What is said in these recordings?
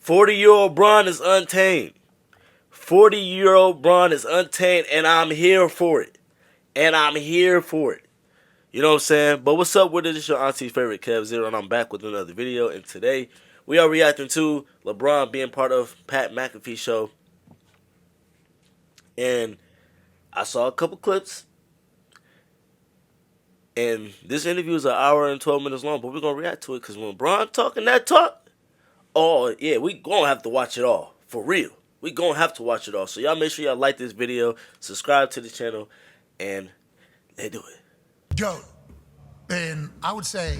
40-year-old Bron is untamed. 40-year-old Bron is untamed, and I'm here for it. You know what I'm saying? But what's up with it? It's your auntie's favorite Kev Zero, and I'm back with another video. And today, we are reacting to LeBron being part of Pat McAfee show. And I saw a couple clips. And this interview is an hour and 12 minutes long, but we're going to react to it because when LeBron talking that talk, oh, yeah, we going to have to watch it all. For real. We going to have to watch it all. So y'all make sure y'all like this video, subscribe to the channel, and let's do it. GOAT. And I would say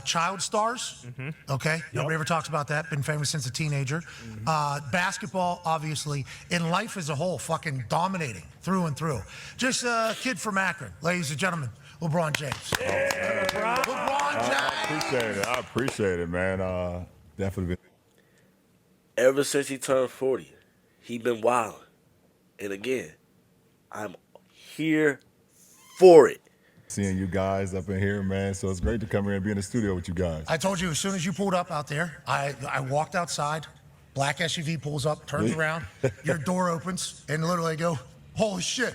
child stars, okay? Nobody ever talks about that. Been famous since a teenager. Basketball, obviously. In life as a whole, fucking dominating through and through. Just a kid from Akron, ladies and gentlemen, LeBron James. Yeah, LeBron James! I appreciate it, man. Definitely. Ever since he turned 40, he been wilding. And again, I'm here for it. Seeing you guys up in here, man. So it's great to come here and be in the studio with you guys. I told you, as soon as you pulled up out there, I walked outside, black SUV pulls up, turns around, your door opens, and literally I go, holy shit,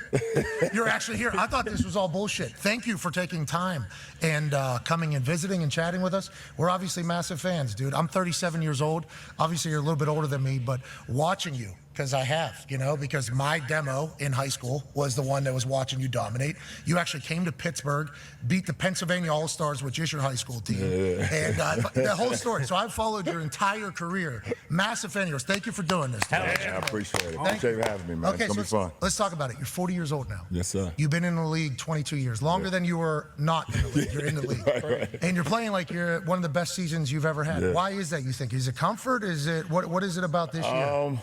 you're actually here. I thought this was all bullshit. Thank you for taking time and coming and visiting and chatting with us. We're obviously massive fans, dude. I'm 37 years old. Obviously, you're a little bit older than me, but watching you, because I have, you know, because my demo in high school was the one that was watching you dominate. You actually came to Pittsburgh, beat the Pennsylvania All-Stars, which is your high school team. And the whole story. So I've followed your entire career. Massive fan of yours. Thank you for doing this. I appreciate it. Appreciate you having me, man. Okay, it's going to be fun. Let's talk about it. You're 40 years old now. Yes, sir. You've been in the league 22 years, longer than you were not in the league. You're in the league. Right. And you're playing like you're one of the best seasons you've ever had. Why is that, you think? Is it comfort? Is it, what is it about this year?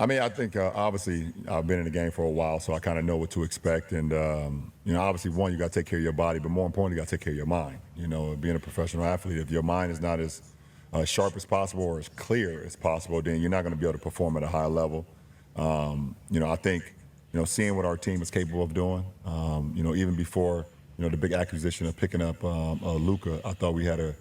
I mean, I think obviously I've been in the game for a while, so I kind of know what to expect. And, you know, obviously, one, you got to take care of your body, but more importantly, you got to take care of your mind. You know, being a professional athlete, if your mind is not as sharp as possible or as clear as possible, then you're not going to be able to perform at a high level. You know, I think, you know, seeing what our team is capable of doing, you know, even before, you know, the big acquisition of picking up Luka, I thought we had a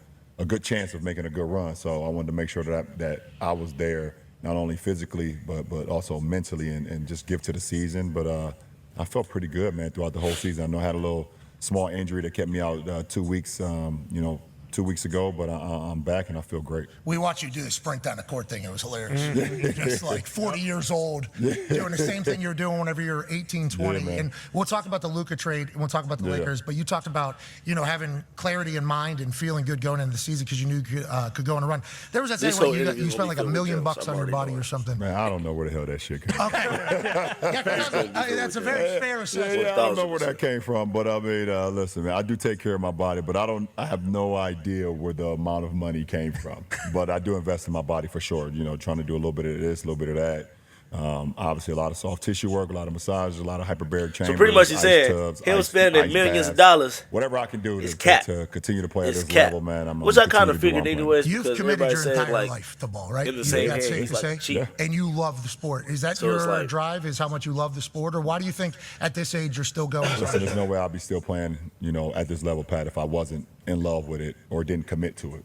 good chance of making a good run. So I wanted to make sure that I was there, not only physically, but also mentally, and just give to the season. But I felt pretty good, man, throughout the whole season. I know I had a little small injury that kept me out 2 weeks, you know, 2 weeks ago, but I'm back and I feel great. We watched you do the sprint down the court thing. It was hilarious. Just like 40 years old, doing the same thing you're doing whenever you're 18, 20. Yeah, and we'll talk about the Luka trade, and we'll talk about the Lakers, but you talked about, you know, having clarity in mind and feeling good going into the season because you knew you could go on a run. There was that thing where you spent like $1 million on your body or something. Man, I don't know where the hell that shit came from. Okay. That's a very fair assessment. Yeah, I don't know where that came from, but I mean, listen, man, I do take care of my body, but I have no idea where the amount of money came from. But I do invest in my body for sure, you know, trying to do a little bit of this, a little bit of that. Obviously, a lot of soft tissue work, a lot of massages, a lot of hyperbaric chambers. So pretty much you're saying tubs, him spending millions of dollars. Whatever I can do to continue to play at this level, man. Which I kind of figured anyways. You've committed your entire life to ball, right? In the same that's hand, safe to say. And you love the sport. Is that your drive? Is how much you love the sport, or why do you think at this age you're still going? Listen, there's no way I'd be still playing, you know, at this level, Pat, if I wasn't in love with it or didn't commit to it.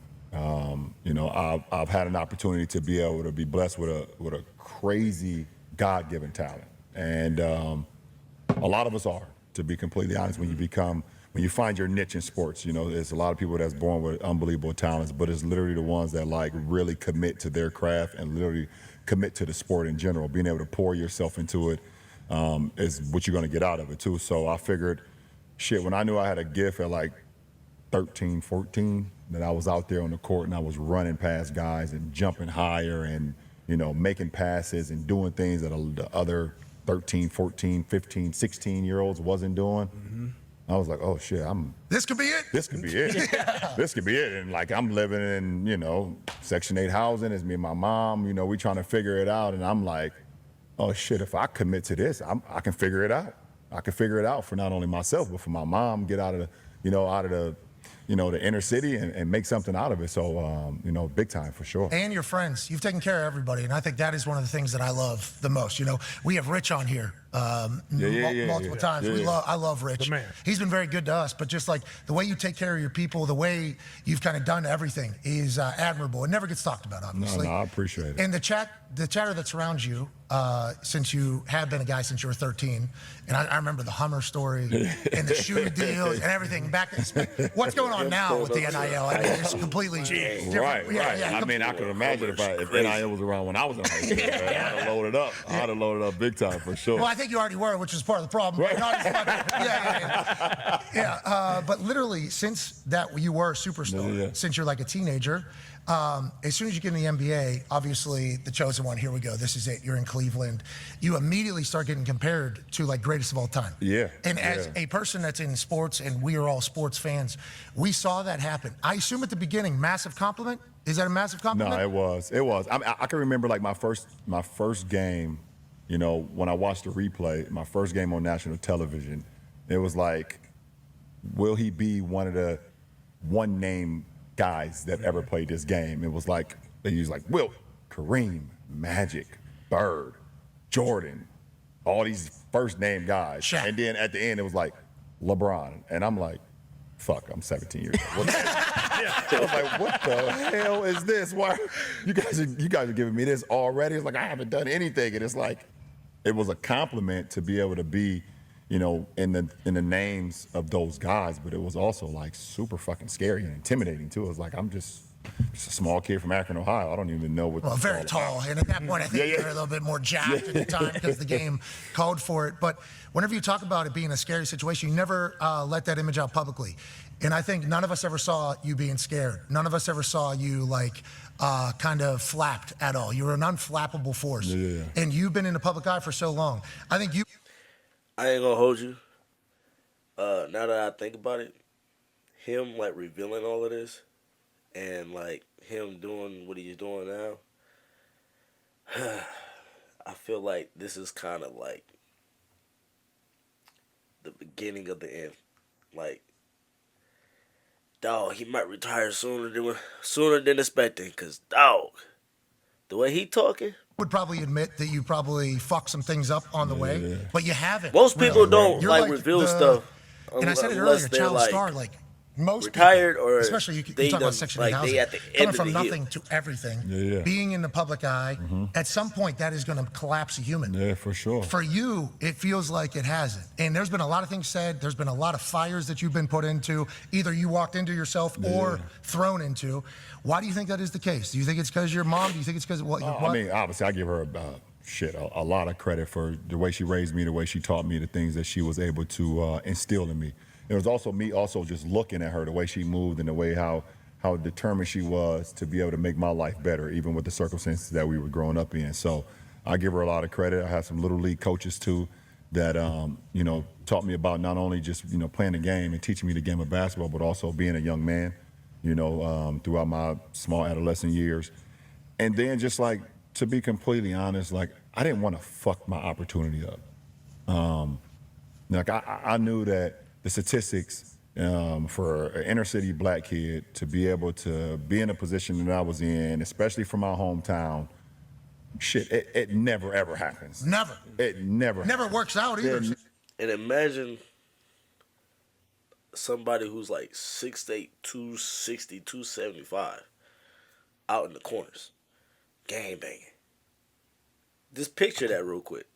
You know, I've had an opportunity to be able to be blessed with a crazy God-given talent, and a lot of us are, to be completely honest. When you find your niche in sports, you know, there's a lot of people that's born with unbelievable talents, but it's literally the ones that like really commit to their craft and literally commit to the sport in general. Being able to pour yourself into it is what you're going to get out of it too. So I figured, shit, when I knew I had a gift at like 13, 14, that I was out there on the court and I was running past guys and jumping higher and, you know, making passes and doing things that the other 13, 14, 15, 16-year-olds wasn't doing. I was like, oh shit, this could be it. This could be it. This could be it. And like, I'm living in, you know, Section 8 housing. It's me and my mom. You know, we trying to figure it out. And I'm like, oh shit, if I commit to this, I can figure it out. I can figure it out for not only myself, but for my mom. Get out of the, you know, out of the the inner city and make something out of it. So, big time for sure. And your friends. You've taken care of everybody, and I think that is one of the things that I love the most. We have Rich on here multiple times. I love Rich. He's been very good to us, but just like the way you take care of your people, the way you've kind of done everything is admirable. It never gets talked about, obviously. No, I appreciate it. And the chatter that surrounds you, since you have been a guy since you were 13, and I remember the Hummer story and the shoe deals and everything. What's going on now with the NIL? I mean, it's completely different. Right. I mean, I could imagine if NIL was around when I was in high school. I'd have loaded up. I'd have loaded up big time for sure. Well, I think you already were, which is part of the problem. Right. But literally, since that you were a superstar, since you're like a teenager, as soon as you get in the NBA, obviously the chosen one, here we go, this is it, you're in Cleveland, you immediately start getting compared to like greatest of all time. Yeah. And as a person that's in sports, and we are all sports fans, we saw that happen. I assume at the beginning, massive compliment? Is that a massive compliment? No, it was. I can remember like my first game, when I watched the replay, my first game on national television, it was like, will he be one of the one-name guys that ever played this game? It was like, they used like Wilt, Kareem, Magic, Bird, Jordan, all these first-name guys. Shaq. And then at the end, it was like LeBron. And I'm like, fuck, I'm 17 years old. I was like, what the hell is this? Why you guys are giving me this already? It's like I haven't done anything. And it's like, it was a compliment to be able to be, in the names of those guys, but it was also like super fucking scary and intimidating too. It was like, I'm just a small kid from Akron, Ohio. I don't even know what. Well, very tall, and at that point, I think you're a little bit more jacked at the time because the game called for it. But whenever you talk about it being a scary situation, you never let that image out publicly. And I think none of us ever saw you being scared. None of us ever saw you like kind of flapped at all. You were an unflappable force, and you've been in the public eye for so long. I think you. I ain't gonna hold you. Now that I think about it, him like revealing all of this, and like him doing what he's doing now, I feel like this is kind of like the beginning of the end. Like, dog, he might retire sooner than expected. Cause dog, the way he talking. Would probably admit that you probably fucked some things up on the way, but you haven't. Most people don't You're like reveal stuff. And I said it earlier, child star, like most retired people, or especially you talk about Section 8 housing, at the end coming of from the nothing to everything, being in the public eye, at some point that is going to collapse a human. Yeah, for sure. For you, it feels like it hasn't. And there's been a lot of things said. There's been a lot of fires that you've been put into, either you walked into yourself or thrown into. Why do you think that is the case? Do you think it's because your mom? Do you think it's because of what? I mean, obviously, I give her a lot of credit for the way she raised me, the way she taught me, the things that she was able to instill in me. It was also me just looking at her, the way she moved and the way how determined she was to be able to make my life better, even with the circumstances that we were growing up in. So I give her a lot of credit. I have some little league coaches too that taught me about not only just playing the game and teaching me the game of basketball, but also being a young man, throughout my small adolescent years. And then just like, to be completely honest, like I didn't want to fuck my opportunity up. I knew that the statistics for an inner city black kid to be able to be in a position that I was in, especially from my hometown, it never ever happens. Never. It never. Never works out either. And imagine somebody who's like 6'8", 260, 275 out in the corners, gang banging. Just picture that real quick.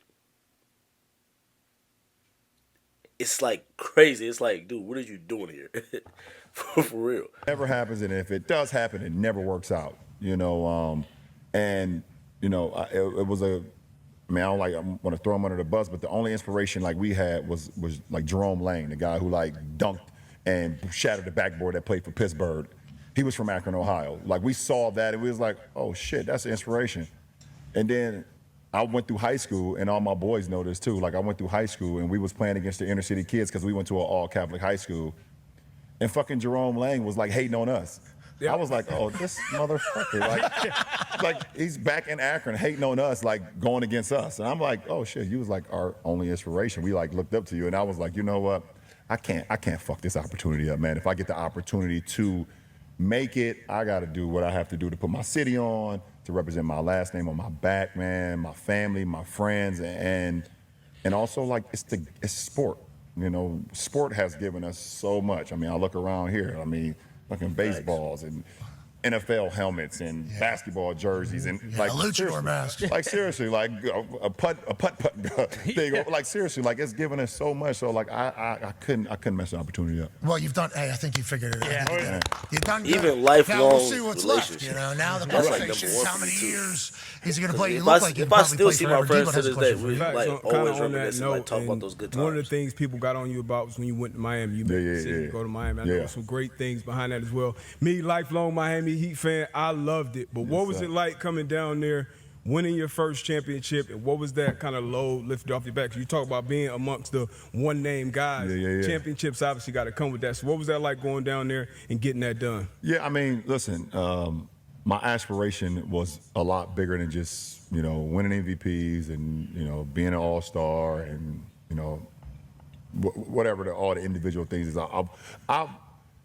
It's like crazy. It's like, dude, what are you doing here? for real. Never happens, and if it does happen, it never works out. It was a. I mean, I want to throw him under the bus, but the only inspiration like we had was like Jerome Lane, the guy who like dunked and shattered the backboard that played for Pittsburgh. He was from Akron, Ohio. Like we saw that, and we was like, oh shit, that's an inspiration. And then I went through high school, and all my boys know this too. Like I went through high school, and we was playing against the inner city kids because we went to an all Catholic high school, and fucking Jerome Lang was like hating on us. I was like, oh, this motherfucker, like he's back in Akron hating on us, like going against us. And I'm like, oh shit, you was like our only inspiration. We like looked up to you, and I was like, you know what? I can't fuck this opportunity up, man. If I get the opportunity to make it, I got to do what I have to do to put my city on, to represent my last name on my back, man, my family, my friends, and also like it's sport. You know, sport has given us so much. I mean, I look around here. I mean, fucking baseballs and NFL helmets and basketball jerseys and like luchador mask. Like seriously, like a putt thing. Like seriously, like it's given us so much. So like I couldn't mess the opportunity up. Well, you've done. Hey, I think you figured it out. Yeah. You've done good. Even lifelong Now we'll see what's left. relationship. You know, now the That's like conversation number is one how for me, many too. years he's going to play. You If look I, like you if I probably still play see my forever. friends Debo to has a this day, question for we you. Facts. like So, kinda always on that reminisce and like note, talk about and those good one of the times. things people got on you about was when you went to Miami. You said you go to Miami. I know some great things behind that as well. Me, lifelong Miami Heat fan, I loved it. But what was it like coming down there, winning your first championship, and what was that kind of load lifted off your back? You talk about being amongst the one-name guys. Championships obviously got to come with that. So what was that like going down there and getting that done? Yeah, I mean, listen, my aspiration was a lot bigger than just, you know, winning MVPs and, you know, being an all-star and, you know, whatever all the individual things is.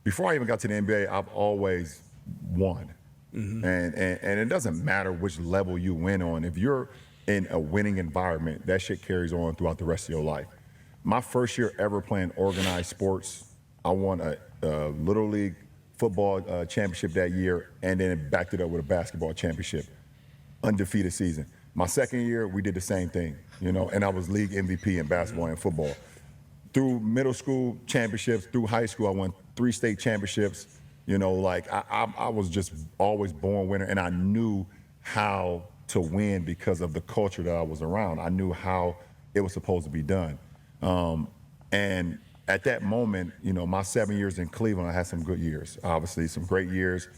Before I even got to the NBA, I've always won. And it doesn't matter which level you win on. If you're in a winning environment, that shit carries on throughout the rest of your life. My first year ever playing organized sports, I won a Little League football championship that year, and then backed it up with a basketball championship, undefeated season. My second year, we did the same thing, you know, and I was league MVP in basketball and football. Through middle school championships, through high school, I won 3 state championships. You know, like I was just always born winner, and I knew how to win because of the culture that I was around. I knew how it was supposed to be done. And at that moment, you know, my 7 years in Cleveland, I had some good years, obviously, some great years.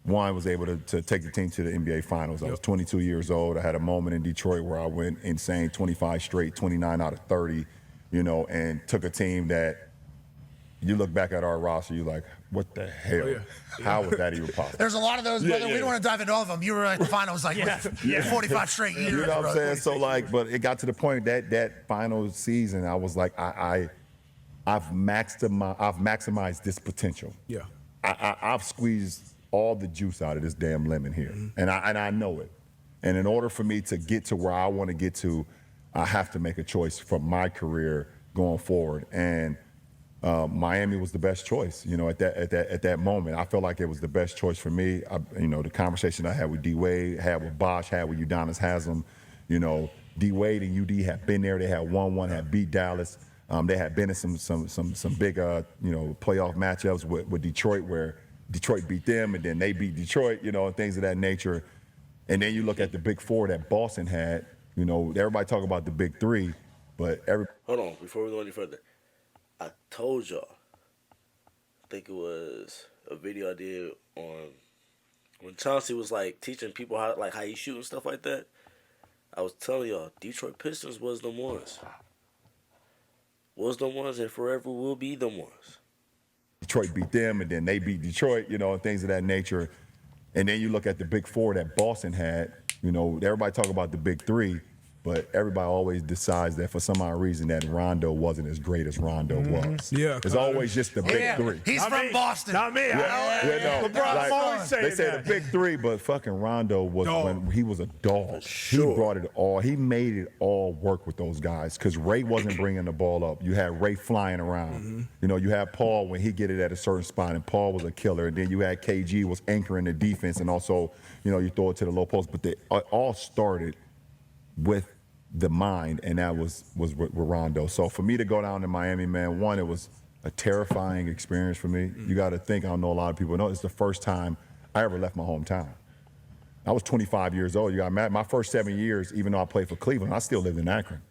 One, was able to take the team to the NBA Finals. I was 22 years old. I had a moment in Detroit where I went insane, 25 straight, 29 out of 30, you know, and took a team that you look back at our roster, you're like, what the hell? How was that even possible? There's a lot of those, brother. We don't want to dive into all of them. You were at the finals like 45 straight years. You know what I'm saying? So like, but it got to the point that final season, I was like, I've maximized this potential. Yeah. I've squeezed all the juice out of this damn lemon here, and I know it. And in order for me to get to where I want to get to, I have to make a choice for my career going forward. And Miami was the best choice, you know, at that moment. I felt like it was the best choice for me. You know, the conversation I had with D Wade, had with Bosh, had with Udonis Haslem. You know, D Wade and UD had been there. They had 1-1, had beat Dallas. They had been in some big you know, playoff matchups with Detroit, where Detroit beat them and then they beat Detroit, you know, and things of that nature. And then you look at the big four that Boston had. You know, everybody talk about the big three, but Hold on, before we go any further. I told y'all, I think it was a video I did on when Chauncey was like teaching people how you shoot and stuff like that. I was telling y'all, Detroit Pistons was the ones. Was the ones and forever will be the ones. Detroit beat them and then they beat Detroit, you know, and things of that nature. And then you look at the big four that Boston had. You know, everybody talk about the big three, but everybody always decides that for some odd reason that Rondo wasn't as great as Rondo was. Yeah. It's always just the big three. He's from Boston. Not me. No, LeBron always saying they say that. the big three, but fucking Rondo was when he was a dog. Sure. He brought it all. He made it all work with those guys because Ray wasn't bringing the ball up. You had Ray flying around. You know, you had Paul when he get it at a certain spot, and Paul was a killer. And then you had KG was anchoring the defense, and also, you know, you throw it to the low post. But they all started with the mind, and that was with Rondo. So for me to go down to Miami, man, one, it was a terrifying experience for me. You got to think, I don't know a lot of people know, it's the first time I ever left my hometown. I was 25 years old. You got mad. My first 7 years, even though I played for Cleveland, I still lived in Akron.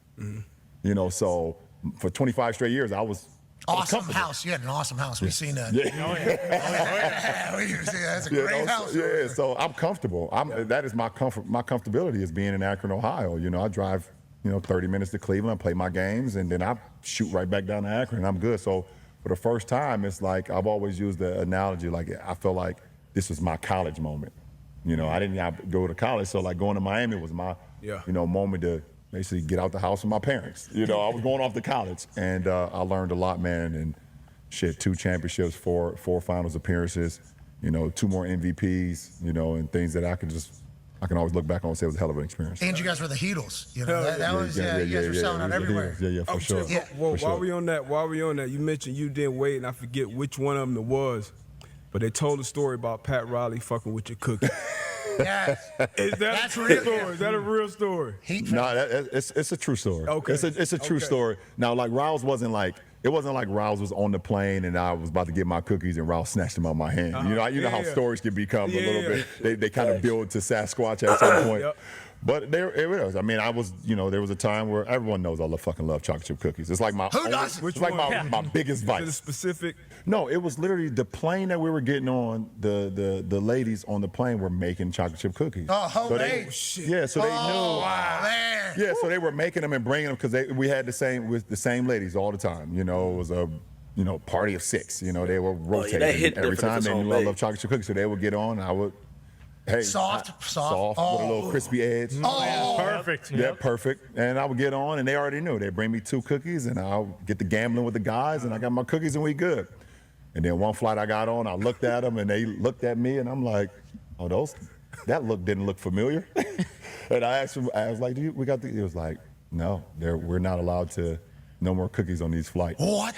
You know, so for 25 straight years, I was Awesome house. You had an awesome house. We've seen that. That's a great house. Yeah, so I'm comfortable. That is my comfort. My comfortability is being in Akron, Ohio. You know, I drive, 30 minutes to Cleveland, I play my games, and then I shoot right back down to Akron, and I'm good. So for the first time, it's like I've always used the analogy, like I felt like this was my college moment. You know, I didn't go to college, so like going to Miami was my, moment to basically get out the house with my parents. You know, I was going off to college, and I learned a lot, man. And shit, 2 championships, 4 finals appearances, you know, 2 more MVPs, you know, and things that I can always look back on and say it was a hell of an experience. And you guys were the Heatles. You know, that was, you guys were selling out everywhere. Yeah, for sure. Well, while we on that, you mentioned you didn't wait, and I forget which one of them it was, but they told a story about Pat Riley fucking with your cookie. Yes. That's real story? Is that a real story? No, it's a true story. Okay. It's a true story. Now, like, Rouse wasn't like, it wasn't like Rouse was on the plane and I was about to get my cookies and Rouse snatched them out of my hand. You know how stories can become a little bit, they kind of build to Sasquatch at some point. Yep. But it was. I mean, there was a time where everyone knows I love chocolate chip cookies. It's like my my biggest vice. Is it specific? No, it was literally the plane that we were getting on. The ladies on the plane were making chocolate chip cookies. Oh, homemade. Yeah, so they knew. Wow, man. Yeah, so they were making them and bringing them because we had the same ladies all the time. You know, it was a party of 6. You know, they were rotating every time. They knew I love chocolate chip cookies, so they would get on. And I would. Hey, soft with a little crispy edge. Oh, perfect. Yeah, perfect. And I would get on, and they already knew. They'd bring me 2 cookies, and I'll get the gambling with the guys, and I got my cookies, and we good. And then one flight I got on, I looked at them, and they looked at me, and I'm like, oh, that look didn't look familiar. And I asked him, I was like, he was like, no, we're not allowed to, no more cookies on these flights. what?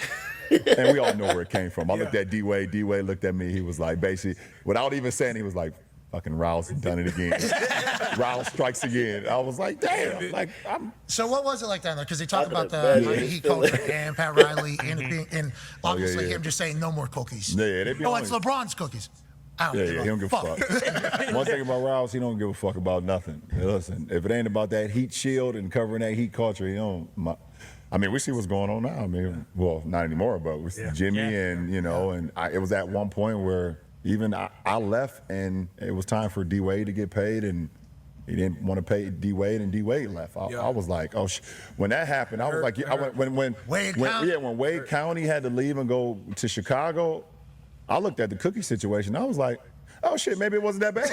And we all know where it came from. I looked at D-Wade. D-Wade looked at me. He was like, basically, without even saying, he was like, fucking Rouse done it again. Rouse strikes again. I was like, damn. Like, So what was it like down there? Because they talk about the Heat culture and Pat Riley and obviously him just saying no more cookies. Yeah, they be it's LeBron's cookies. I don't he don't give a fuck. One thing about Rouse, he don't give a fuck about nothing. Listen, if it ain't about that heat shield and covering that heat culture, he don't. I mean, we see what's going on now. I mean, well, not anymore, but we see Jimmy and, and it was at one point where even I left and it was time for D-Wade to get paid and he didn't want to pay D-Wade and D-Wade left. I was like, when that happened, I was like, when Wade County had to leave and go to Chicago, I looked at the cookie situation. I was like, oh shit, maybe it wasn't that bad.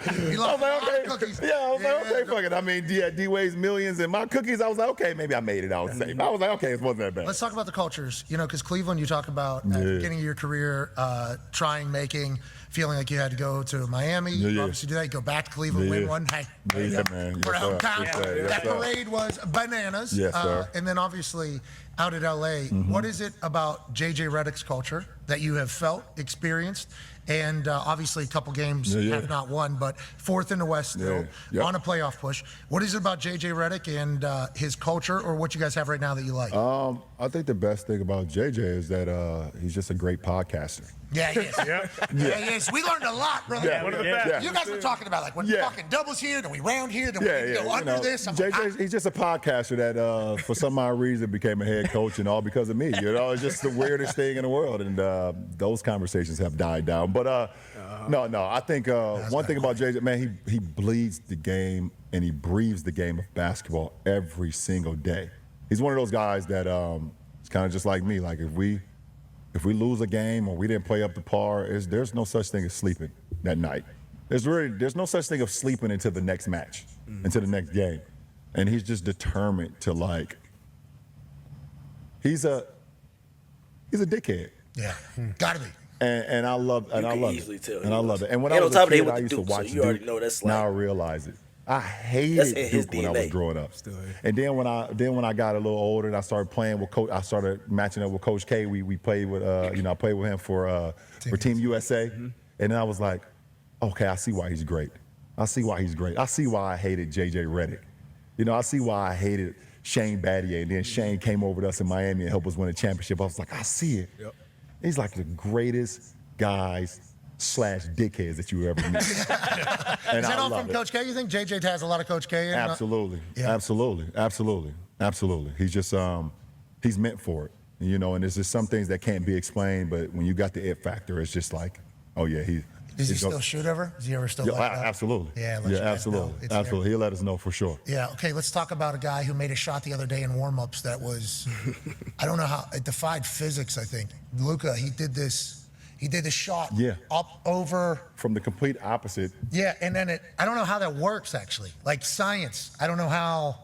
I was like, okay. Yeah, I was like, okay, fuck it. I mean, D-Wade's millions and my cookies, I was like, okay, maybe I made it out safe. I was like, okay, it wasn't that bad. Let's talk about the cultures, because Cleveland, you talk about at the beginning of your career, feeling like you had to go to Miami. You obviously do that. You go back to Cleveland, win one. Hey, man. We're hometown. That parade was bananas. Yes, sir. And then obviously out at LA, what is it about JJ Redick's culture that you have felt, experienced, and obviously a couple games have not won, but 4th in the West still on a playoff push. What is it about JJ Redick and his culture, or what you guys have right now that you like? I think the best thing about JJ is that he's just a great podcaster. Yeah, he is. Yeah, he is. We learned a lot, brother. One of the best. You guys were talking about when fucking doubles here, then we round here, then we go under this. JJ, he's just a podcaster that for some odd reason became a head coach and all because of me. It's just the weirdest thing in the world, and those conversations have died down. But no, I think one thing about JJ, man, he bleeds the game and he breathes the game of basketball every single day. He's one of those guys that it's kind of just like me. Like if we lose a game or we didn't play up to par, there's no such thing as sleeping that night. There's no such thing of sleeping into the next match, into the next game. And he's just determined to he's a dickhead. Yeah, gotta be. And I love it. And I love it. And when I was a kid, I used to watch Duke. Now I realize it. I hated Duke when I was growing up. And then when I got a little older and I started playing with Coach, I started matching up with Coach K. We played with I played with him for Team USA. And then I was like, okay, I see why he's great. I see why he's great. I see why I hated JJ Redick. I see why I hated Shane Battier. And then Shane came over to us in Miami and helped us win a championship. I was like, I see it. Yep. He's like the greatest guys / dickheads that you ever meet. Is that all from Coach K, you think? JJ has a lot of Coach K in? Absolutely. Absolutely. He's just, he's meant for it. And there's just some things that can't be explained, but when you got the it factor, it's just like, oh yeah, Does he still shoot ever? Does he ever still like that? Absolutely. Yeah, absolutely. Absolutely. He'll let us know for sure. Yeah, okay, let's talk about a guy who made a shot the other day in warm-ups that was, I don't know how, it defied physics, I think. Luka, he did this He did the shot Yeah. up over. From the complete opposite. Yeah, and then I don't know how that works, actually. Like science, I don't know how.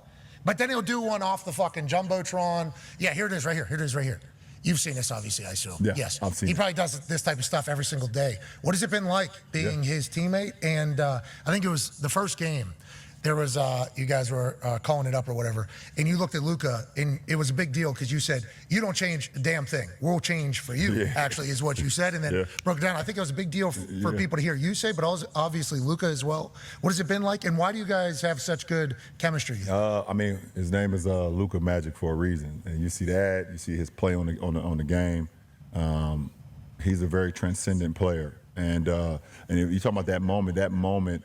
But then he'll do one off the fucking Jumbotron. Yeah, here it is right here. Here it is right here. You've seen this, obviously, I assume. Yeah, yes. I've seen He it. probably does this type of stuff every single day. What has it been like being his teammate? And I think it was the first game. There was, you guys were calling it up or whatever, and you looked at Luka, and it was a big deal because you said, you don't change a damn thing. We'll change for you, actually, is what you said, and then broke it down. I think it was a big deal for people to hear you say, but also, obviously Luka as well. What has it been like, and why do you guys have such good chemistry? I mean, his name is Luka Magic for a reason, and you see that. You see his play on the game. He's a very transcendent player, and if you talk about that moment.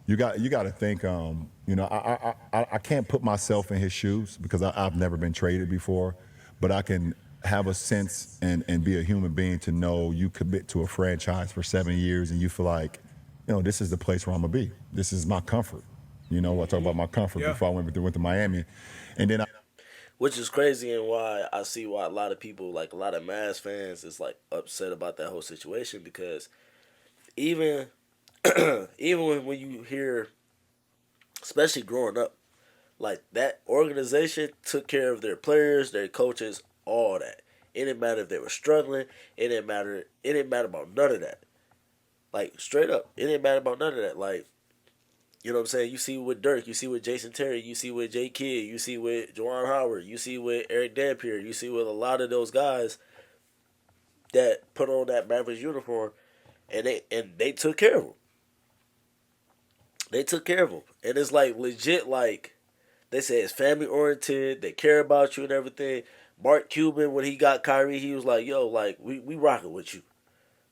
You got to think. I can't put myself in his shoes because I've never been traded before, but I can have a sense and be a human being to know you commit to a franchise for 7 years and you feel like, this is the place where I'm gonna be. This is my comfort. I talk about my comfort before I went to Miami, and then which is crazy and why I see why a lot of people, like a lot of Mavs fans, is like upset about that whole situation because even when you hear, especially growing up, like that organization took care of their players, their coaches, all that. It didn't matter if they were struggling. It didn't matter about none of that. Like straight up, it didn't matter about none of that. Like, you know what I'm saying? You see with Dirk, you see with Jason Terry, you see with J. Kidd, you see with Juwan Howard, you see with Eric Dampier, you see with a lot of those guys that put on that Mavericks uniform, and they took care of them. They took care of him. And it's like legit, like they say it's family oriented. They care about you and everything. Mark Cuban, when he got Kyrie, he was like, yo, like we rocking with you.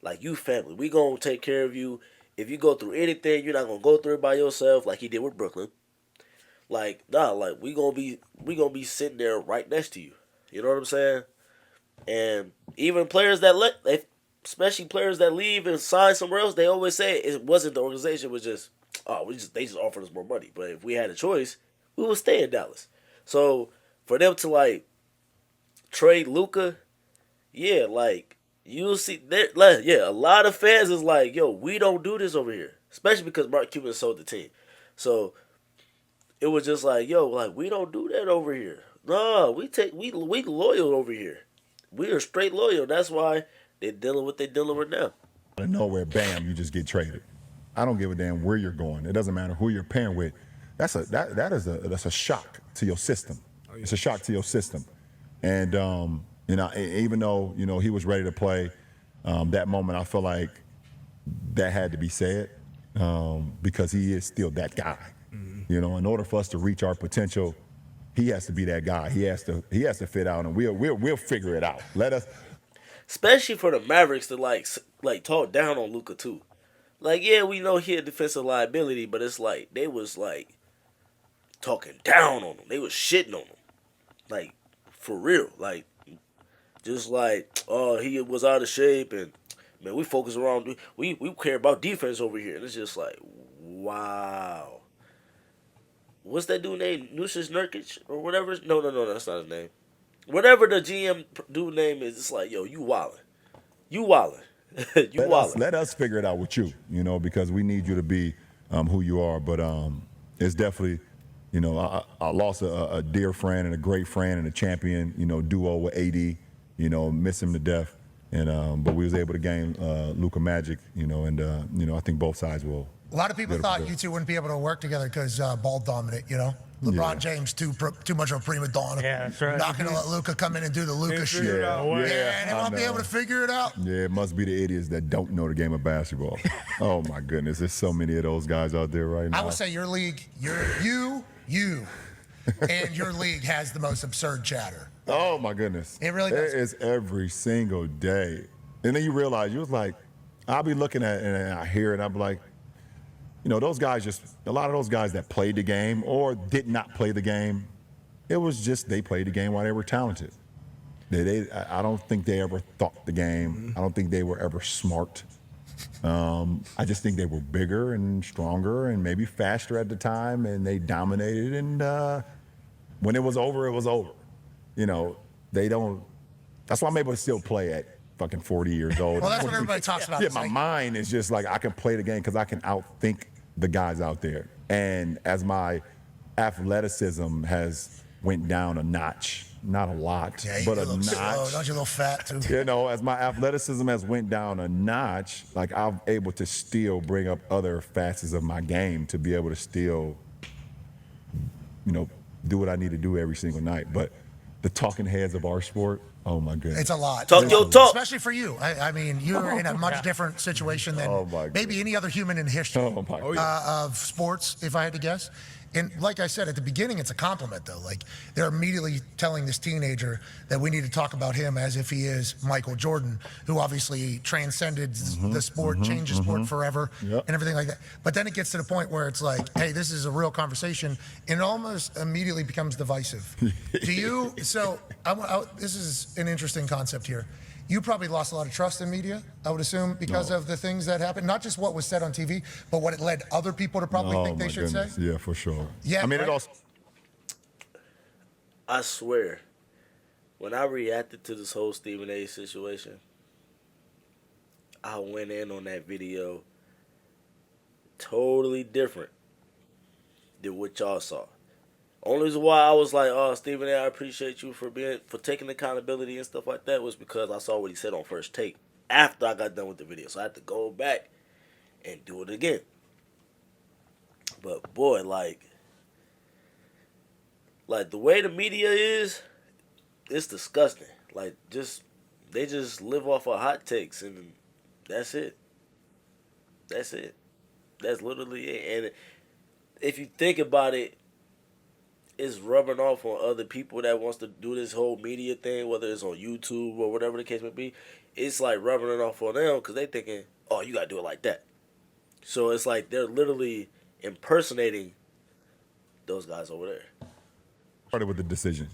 Like you family. We gonna take care of you. If you go through anything, you're not gonna go through it by yourself like he did with Brooklyn. Like, nah, like we gonna be sitting there right next to you. You know what I'm saying? And even players that especially players that leave and sign somewhere else, they always say it wasn't the organization, it was just they just offered us more money. But if we had a choice, we would stay in Dallas. So for them to like trade Luka, yeah, like you'll see a lot of fans is like, yo, we don't do this over here. Especially because Mark Cuban sold the team. So it was just like, yo, like we don't do that over here. No, we loyal over here. We are straight loyal. That's why they're dealing with what they're dealing with now. Out of nowhere, bam, you just get traded. I don't give a damn where you're going. It doesn't matter who you're pairing with. That's a shock to your system. Oh, yeah. It's a shock to your system. And even though he was ready to play, that moment I feel like that had to be said because he is still that guy. Mm-hmm. In order for us to reach our potential, he has to be that guy. He has to fit out, and we'll figure it out. Let us. Especially for the Mavericks to like talk down on Luka too. Like, yeah, we know he a defensive liability, but it's like they was like talking down on him. They was shitting on him. Like, for real. Like, just like, oh, he was out of shape and man, we focus around we care about defense over here. And it's just like, wow. What's that dude named? Nusic Nurkic or whatever? No, that's not his name. Whatever the GM dude name is, it's like, yo, you wildin'. You wildin'. Let us figure it out with you, because we need you to be who you are. But it's definitely, I lost a dear friend and a great friend and a champion, duo with AD, miss him to death. And but we was able to gain Luka Magic, and I think both sides will. A lot of people thought you two wouldn't be able to work together because ball dominant, LeBron James too much of a prima donna. Yeah, that's right. Not gonna let Luka come in and do the Luka shit. Yeah, they won't be able to figure it out. Yeah, it must be the idiots that don't know the game of basketball. Oh my goodness, there's so many of those guys out there right now. I would say your league, you, and your league has the most absurd chatter. Oh my goodness, it really does. It is every single day, and then you realize you was like, I'll be looking at it and I hear it, and I'm like. Those guys a lot of those guys that played the game or did not play the game, it was just they played the game while they were talented. I don't think they ever thought the game. Mm-hmm. I don't think they were ever smart. I just think they were bigger and stronger and maybe faster at the time, and they dominated. And when it was over, it was over. They don't. That's why I'm able to still play at fucking 40 years old. Well, that's what everybody talks about. Yeah, It's my like, mind is just like I can play the game because I can outthink the guys out there. And as my athleticism has went down a notch, not a lot, yeah, but you a look slow. notch. Don't you look fat too? You know, as my athleticism has went down a notch, like I'm able to still bring up other facets of my game to be able to still, you know, do what I need to do every single night. But the talking heads of our sport, oh my goodness. It's a lot. Talk your talk. Especially for you. I mean, you're in a much different situation than maybe any other human in history of sports, if I had to guess. And like I said, at the beginning, it's a compliment, though. Like, they're immediately telling this teenager that we need to talk about him as if he is Michael Jordan, who obviously transcended the sport, changed the sport forever, and everything like that. But then it gets to the point where it's like, hey, this is a real conversation, and it almost immediately becomes divisive. Do you? So this is an interesting concept here. You probably lost a lot of trust in media, I would assume, because of the things that happened. Not just what was said on TV, but what it led other people to probably think they should say. Yeah, for sure. Yeah, I mean, right? it also. I swear, when I reacted to this whole Stephen A. situation, I went in on that video totally different than what y'all saw. Only reason why I was like, "Oh, Stephen A., I appreciate you for taking accountability and stuff like that," was because I saw what he said on First Take after I got done with the video, so I had to go back and do it again. But boy, like the way the media is, it's disgusting. Like, they just live off of hot takes, and that's it. That's it. That's literally it. And if you think about it, it's rubbing off on other people that wants to do this whole media thing, whether it's on YouTube or whatever the case may be. It's like rubbing it off on them because they thinking, oh, you got to do it like that. So it's like they're literally impersonating those guys over there. Started with the decision.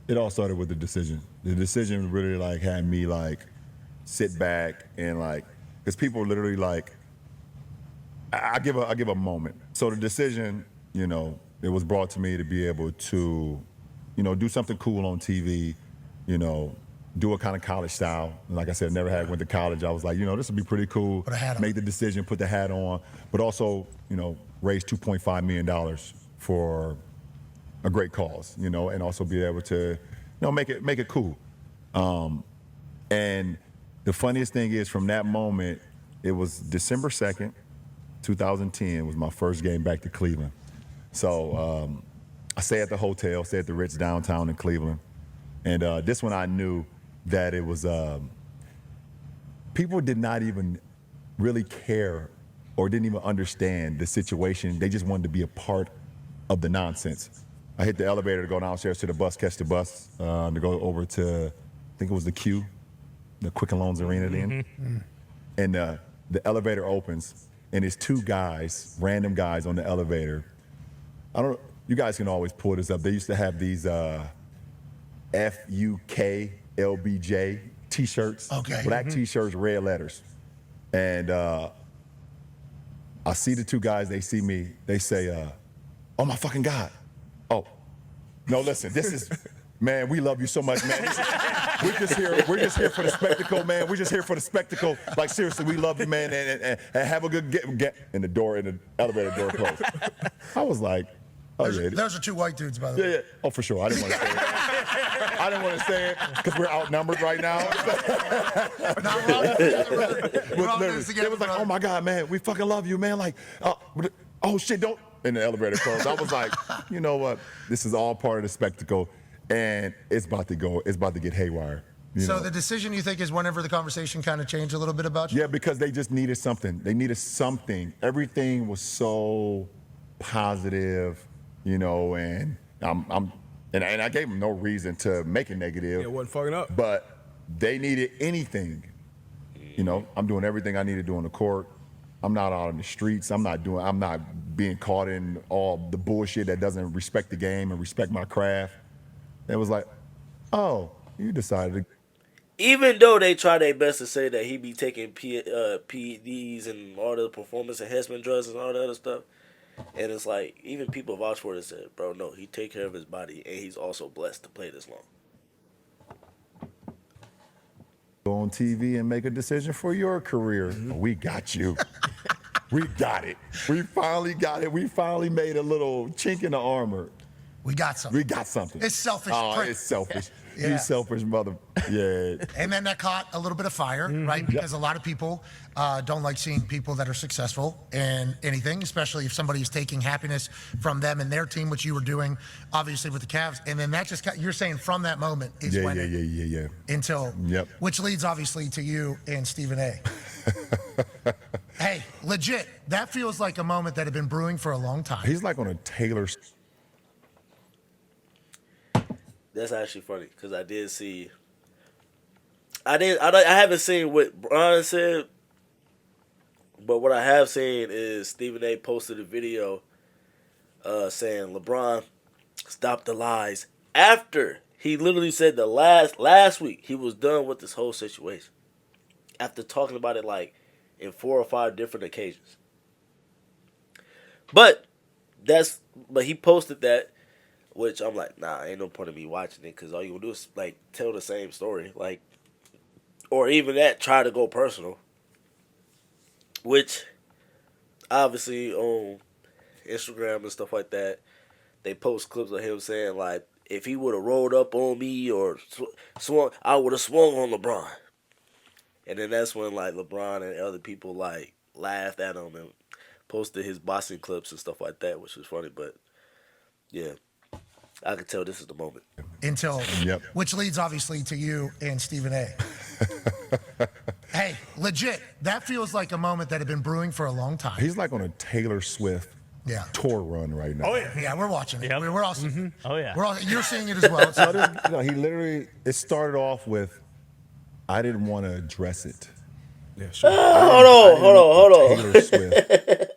It all started with the decision. The decision really like had me like sit back and like, because people literally like, I give a moment. So the decision, you know, it was brought to me to be able to, you know, do something cool on TV, you know, do a kind of college style. And like I said, never had went to college. I was like, you know, this would be pretty cool. Put a hat on. Make the decision, put the hat on, but also, you know, raise $2.5 million for a great cause, you know, and also be able to, you know, make it cool. And the funniest thing is, from that moment, it was December 2nd, 2010 was my first game back to Cleveland. So I stay at the hotel, stay at the Ritz downtown in Cleveland. And this one I knew that it was, people did not even really care or didn't even understand the situation. They just wanted to be a part of the nonsense. I hit the elevator to go downstairs to the bus, catch the bus, to go over to, I think it was the Q, the Quicken Loans Arena then. And the elevator opens, and it's two guys, random guys on the elevator. I don't know, you guys can always pull this up. They used to have these FUKLBJ t-shirts, black t-shirts, red letters. And I see the two guys, they see me, they say, oh my fucking God. Oh, no, listen, this is, man, we love you so much, man. We're just here for the spectacle, man. We're just here for the spectacle. Like, seriously, we love you, man, and have a good get. And the elevator door closed. I was like, oh yeah. Those are two white dudes, by the way. Yeah. Oh, for sure. I didn't want to say it. I didn't want to say it because we're outnumbered right now. It was like, oh my God, man, we fucking love you, man. Like, oh shit, don't. And the elevator closed. I was like, you know what? This is all part of the spectacle, and it's about to get haywire. So the decision, you think, is whenever the conversation kind of changed a little bit about you? Yeah, because they just needed something. They needed something. Everything was so positive, you know, and I gave them no reason to make it negative. Yeah, it wasn't fucking up. But they needed anything. You know, I'm doing everything I need to do on the court. I'm not out on the streets. I'm not being caught in all the bullshit that doesn't respect the game and respect my craft. It was like, oh, you decided to. Even though they try their best to say that he be taking PEDs and all the performance enhancement drugs and all that other stuff, and it's like, even people vouch for it and said, bro, no, he take care of his body, and he's also blessed to play this long. Go on TV and make a decision for your career. We got you. We got it. We finally got it. We finally made a little chink in the armor. We got something. We got something. It's selfish. Oh, it's selfish. Yeah. You selfish mother. Yeah. And then that caught a little bit of fire, right? Because a lot of people don't like seeing people that are successful in anything, especially if somebody is taking happiness from them and their team, which you were doing, obviously, with the Cavs. And then that just got, you're saying from that moment is when Yeah. until, which leads obviously to you and Stephen A. Hey, legit, that feels like a moment that had been brewing for a long time. He's like on a Taylor. That's actually funny because I did see. I haven't seen what Bron said, but what I have seen is Stephen A. posted a video saying LeBron stop the lies after he literally said the last week he was done with this whole situation after talking about it like in 4 or 5 different occasions. But he posted that. Which I'm like, nah, ain't no point in me watching it because all you gonna do is like tell the same story, like, or even that try to go personal. Which, obviously, on Instagram and stuff like that, they post clips of him saying like, if he would have rolled up on me or swung, I would have swung on LeBron. And then that's when like LeBron and other people like laughed at him and posted his boxing clips and stuff like that, which was funny. But yeah. I could tell this is the moment. Which leads obviously to you and Stephen A. Hey, legit, that feels like a moment that had been brewing for a long time. He's like on a Taylor Swift tour run right now. Oh yeah, yeah, we're watching it. We're all seeing. Oh yeah, you're seeing it as well. He literally, it started off with, I didn't want to address it. Yeah, sure. Hold on. Taylor Swift.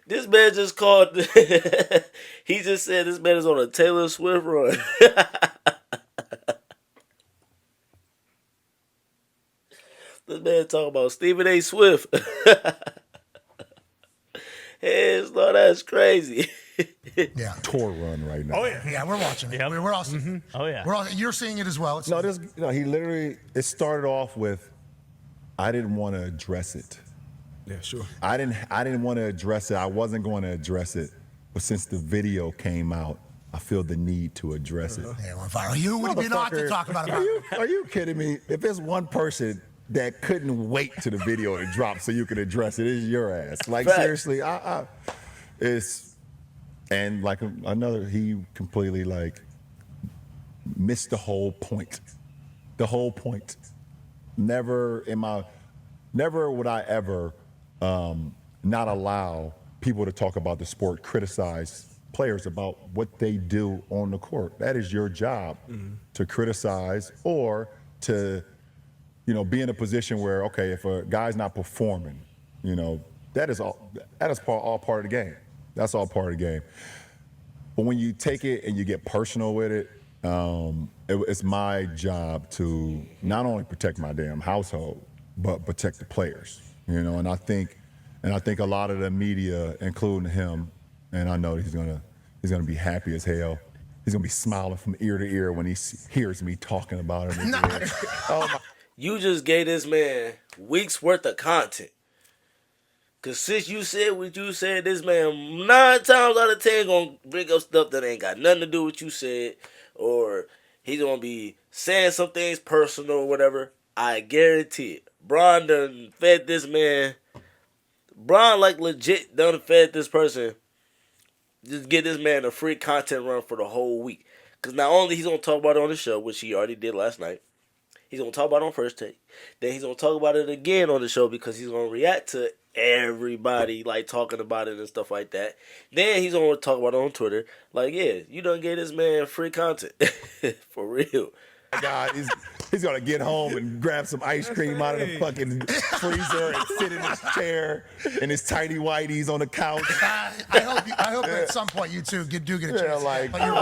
This man just called. He just said this man is on a Taylor Swift run. This man talking about Stephen A. Swift. Hey, no, that's crazy. Yeah, tour run right now. Oh yeah, we're watching it. We're all seeing. Oh yeah, you're seeing it as well. He literally, it started off with, I didn't want to address it. Yeah, sure. I didn't want to address it. I wasn't going to address it. But since the video came out, I feel the need to address it. Yeah, went viral. You would be not to talk about it. Are you kidding me? If there's one person that couldn't wait to the video to drop so you could address it, it's your ass. Like, seriously, and like another, he completely like missed the whole point. The whole point. Never would I ever not allow people to talk about the sport, criticize players about what they do on the court. That is your job, to criticize or to, be in a position where, okay, if a guy's not performing, that is all part of the game. That's all part of the game. But when you take it and you get personal with it, it's my job to not only protect my damn household, but protect the players. And I think a lot of the media, including him, and I know he's gonna be happy as hell. He's gonna be smiling from ear to ear when he hears me talking about him. Oh my. You just gave this man weeks worth of content. Cause since you said what you said, this man 9 times out of 10 gonna bring up stuff that ain't got nothing to do with what you said, or he's gonna be saying some things personal or whatever. I guarantee it. Bron done fed this man. Bron like legit done fed this person. Just get this man a free content run for the whole week. Because not only he's going to talk about it on the show, which he already did last night. He's going to talk about it on First Take. Then he's going to talk about it again on the show because he's going to react to everybody like talking about it and stuff like that. Then he's going to talk about it on Twitter. Like, yeah, you done gave this man free content. For real. God, He's gonna get home and grab some ice cream out of the fucking freezer and sit in his chair in his tighty whities on the couch. I hope at some point you two do get a chance. Yeah, like, But you're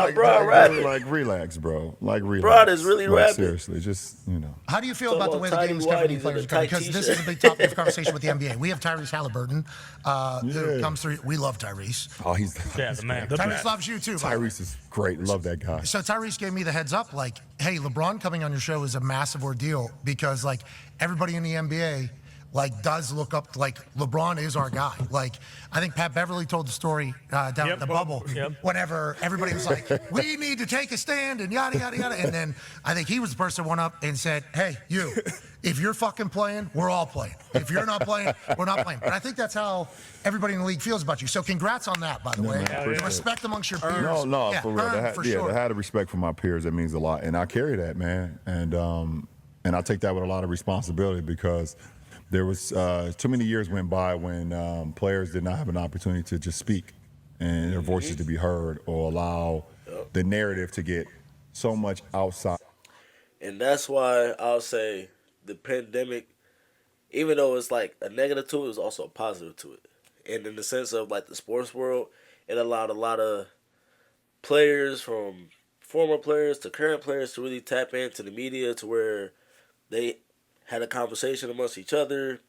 relax, bro. Like, relax. Bro, is really like, rapping. Seriously, just, you know. How do you feel Talk about the way the about game is tidy covering whities players? and a tight Because this t-shirt. is a big topic of conversation with the NBA. We have Tyrese Halliburton, who comes through. We love Tyrese. Oh, he's the man. Tyrese loves you too. by the way. Tyrese is great. Love that guy. So Tyrese gave me the heads up, like, hey, LeBron coming on your show is a massive ordeal because, like, everybody in the NBA, like, does look up, like, LeBron is our guy. Like, I think Pat Beverly told the story down at the bubble whenever everybody was like, we need to take a stand and yada, yada, yada. And then I think he was the person who went up and said, hey, you, if you're fucking playing, we're all playing. If you're not playing, we're not playing. But I think that's how everybody in the league feels about you. So congrats on that, by the way. man, The respect amongst your peers. No, for real. Sure. To have the respect for my peers, that means a lot. And I carry that, man. And I take that with a lot of responsibility because there was too many years went by when players did not have an opportunity to just speak and their voices to be heard or allow the narrative to get so much outside. And that's why I'll say the pandemic, even though it's like a negative to it, is also a positive to it. And in the sense of like the sports world, it allowed a lot of players, from former players to current players, to really tap into the media to where they had a conversation amongst each other,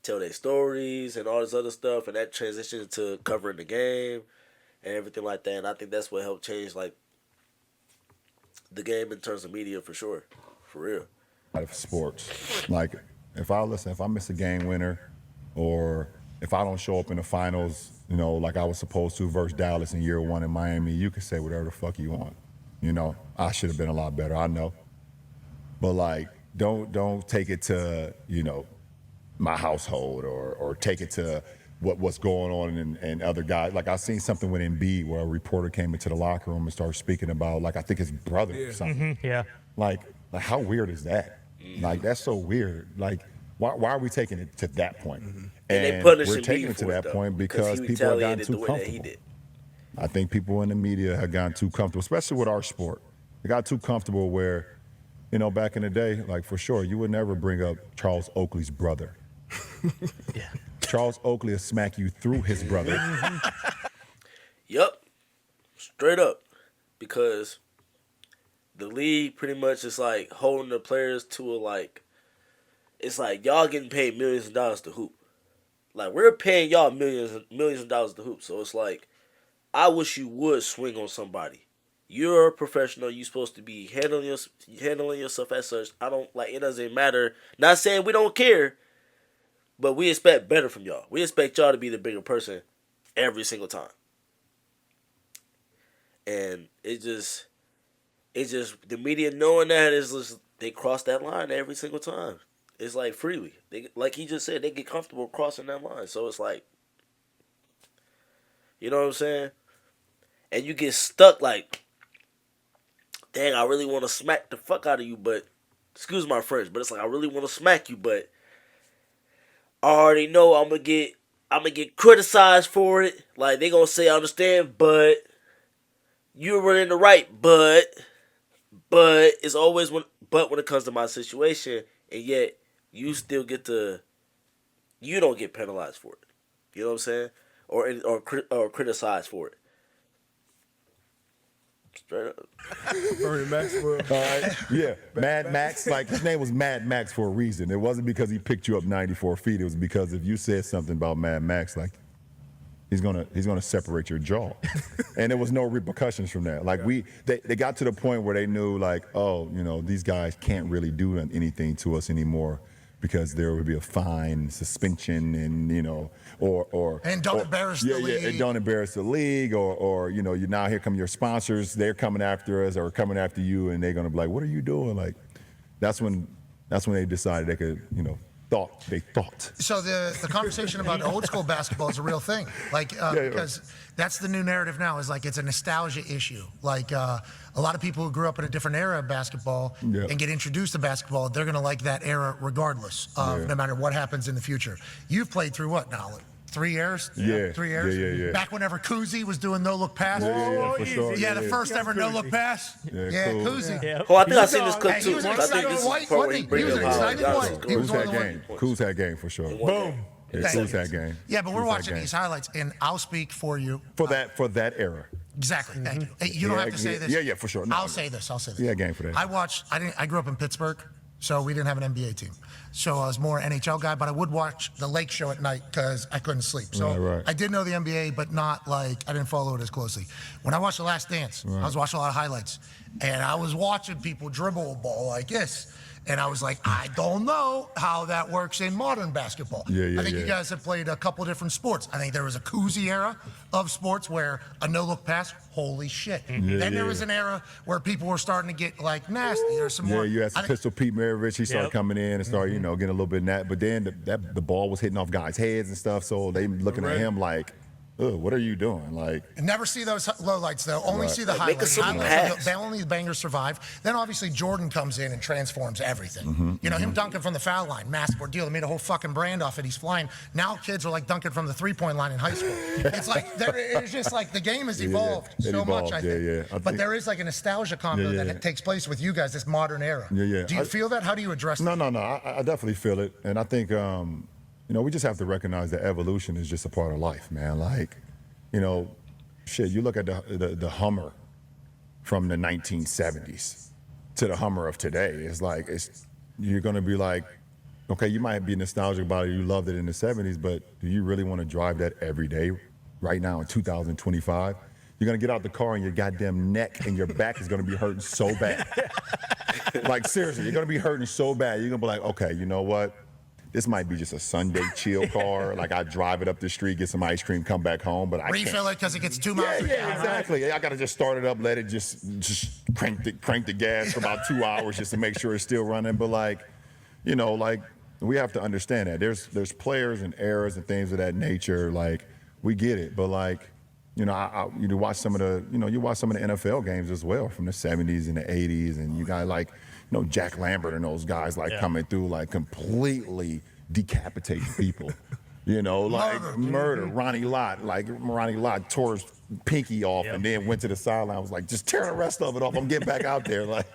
tell their stories and all this other stuff, and that transitioned to covering the game and everything like that. And I think that's what helped change like the game in terms of media for sure, for real. Of sports, like if I miss a game winner, or if I don't show up in the finals, you know, like I was supposed to versus Dallas in year 1 in Miami, you can say whatever the fuck you want. You know, I should have been a lot better. I know, but like, don't take it to, you know, my household or take it to what's going on and other guys. Like I seen something with Embiid where a reporter came into the locker room and started speaking about, like, I think his brother or something. Like how weird is that? Like, that's so weird. Like, why are we taking it to that point? And And we're taking it to that point because people have gotten too comfortable. I think people in the media have gotten too comfortable, especially with our sport. They got too comfortable where, you know, back in the day, like for sure, you would never bring up Charles Oakley's brother. Charles Oakley will smack you through his brother. Yup. Straight up. Because the league pretty much is like holding the players to a like, it's like y'all getting paid millions of dollars to hoop. Like we're paying y'all millions of dollars to hoop. So it's like, I wish you would swing on somebody. You're a professional. You're supposed to be handling yourself as such. I don't like. It doesn't matter. Not saying we don't care, but we expect better from y'all. We expect y'all to be the bigger person every single time. And it just the media knowing that is just, they cross that line every single time. It's like freely. They, like he just said, they get comfortable crossing that line. So it's like, you know what I'm saying? And you get stuck like, dang, I really want to smack the fuck out of you, but, excuse my French, but it's like, I really want to smack you, but I already know I'm gonna get criticized for it. Like, they gonna say, I understand, but you were in the right, but it's always when it comes to my situation, and yet you still you don't get penalized for it. You know what I'm saying? Or criticized for it. Straight up. Bernie Maxwell. All right. Yeah. Mad Max, like his name was Mad Max for a reason. It wasn't because he picked you up 94 feet. It was because if you said something about Mad Max, like he's gonna separate your jaw. And there was no repercussions from that. Like they got to the point where they knew, like, oh, you know, these guys can't really do anything to us anymore because there would be a fine, suspension, and, you know, or don't embarrass the league. Yeah, and don't embarrass the league, or you know, you now here come your sponsors, they're coming after us or coming after you, and they're gonna be like, what are you doing? Like, that's when they decided they could, you know, they thought. So the conversation about old school basketball is a real thing, like because that's the new narrative now. Is like it's a nostalgia issue. Like a lot of people who grew up in a different era of basketball and get introduced to basketball, they're gonna like that era regardless of no matter what happens in the future. You've played through what now? 3 years. Yeah. 3 years. Yeah. Back whenever Kuzi was doing no-look pass. Yeah, for sure. Yeah, the first ever no-look pass. Yeah, cool. Kuzi. Yeah. Oh, I think I seen this clip Hey, too. he was an I think exciting this is white, the part wasn't where he he? He brings was up an how exciting Giannis white. scored. He was Kuz one had of the game. Kuz had game for sure. Boom. Yeah, Kuz had game. Yeah, but we're Kuz had watching game. these highlights, and I'll speak for you. For that era. Exactly. Thank you. Hey, you don't have to say this. Yeah, for sure. No, I'll say this. Yeah, game for that. I grew up in Pittsburgh, so we didn't have an NBA team. So I was more NHL guy, but I would watch the Lake Show at night because I couldn't sleep. So Right. I did know the NBA, but not like I didn't follow it as closely. When I watched The Last Dance, I was watching a lot of highlights, and I was watching people dribble a ball like this. And I was like, I don't know how that works in modern basketball. Yeah, I think you guys have played a couple different sports. I think there was a Kuzi era of sports where a no-look pass, holy shit. Then there was an era where people were starting to get like nasty. There's some more. Yeah, you had some Pistol Pete Maravich. He started coming in and started, getting a little bit nat. But then the ball was hitting off guys' heads and stuff. So they looking at him like, ugh, what are you doing? Like, never see those lowlights though. Only see the Like, make a highlights. simple pass. The only bangers survive. Then obviously Jordan comes in and transforms everything. Him dunking from the foul line, massive deal. They made a whole fucking brand off it. He's flying. Now kids are like dunking from the 3-point line in high school. It's like it's just like the game has evolved so much. I think. But there is like a nostalgia combo that takes place with you guys, this modern era. Yeah. Do you feel that? How do you address that? No. I definitely feel it, and I think we just have to recognize that evolution is just a part of life, man. Like, shit. You look at the Hummer from the 1970s to the Hummer of today. It's like you're gonna be like, okay, you might be nostalgic about it. You loved it in the 70s, but do you really want to drive that every day, right now in 2025? You're gonna get out the car and your goddamn neck and your back is gonna be hurting so bad. Like seriously, you're gonna be hurting so bad. You're gonna be like, okay, you know what? This might be just a Sunday chill car. Like I drive it up the street, get some ice cream, come back home, but I refill can't. it because it gets 2 miles. Yeah, exactly. I gotta just start it up, let it just crank the gas for about 2 hours just to make sure it's still running. But like we have to understand that there's players and eras and things of that nature. Like we get it, but like you watch some of the NFL games as well from the 70s and the 80s, and you got like Jack Lambert and those guys coming through like completely decapitating people. Murder. Ronnie Lott tore his pinky off and then went to the sideline. Was like, just tear the rest of it off. I'm getting back out there. Like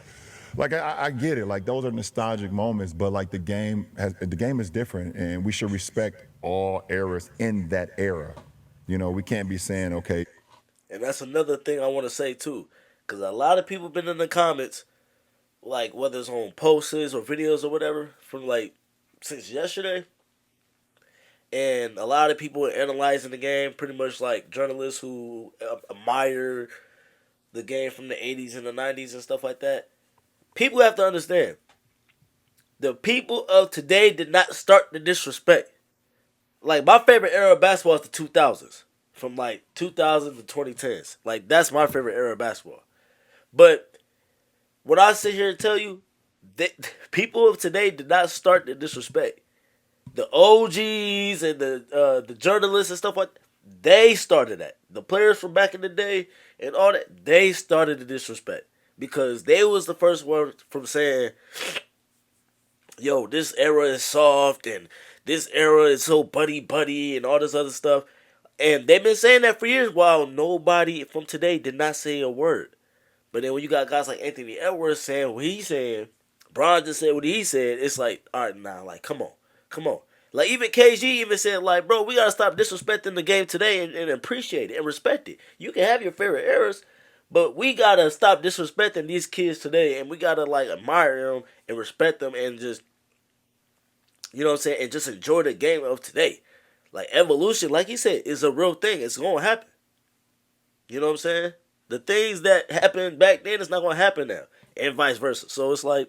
I get it. Like those are nostalgic moments, but like the game is different, and we should respect all eras in that era. We can't be saying okay. And that's another thing I want to say too, because a lot of people been in the comments, like whether it's on posts or videos or whatever, from like since yesterday. And a lot of people are analyzing the game, pretty much like journalists who admire the game from the 80s and the 90s and stuff like that. People have to understand, the people of today did not start the disrespect. Like, my favorite era of basketball is the 2000s. From, like, 2000 to 2010s. Like, that's my favorite era of basketball. But what I sit here and tell you, people of today did not start the disrespect. The OGs and the journalists and stuff like that, they started that. The players from back in the day and all that, they started the disrespect. Because they was the first one from saying, yo, this era is soft and this era is so buddy and all this other stuff. And they've been saying that for years while nobody from today did not say a word. But then when you got guys like Anthony Edwards saying what he's saying, Bron just said what he said, it's like, all right, now, like, come on. Like, even KG even said, like, bro, we got to stop disrespecting the game today and appreciate it and respect it. You can have your favorite eras, but we got to stop disrespecting these kids today, and we got to, like, admire them and respect them and just, you know what I'm saying, and just enjoy the game of today. Like, evolution, like he said, is a real thing. It's going to happen. You know what I'm saying? The things that happened back then is not going to happen now, and vice versa. So it's like,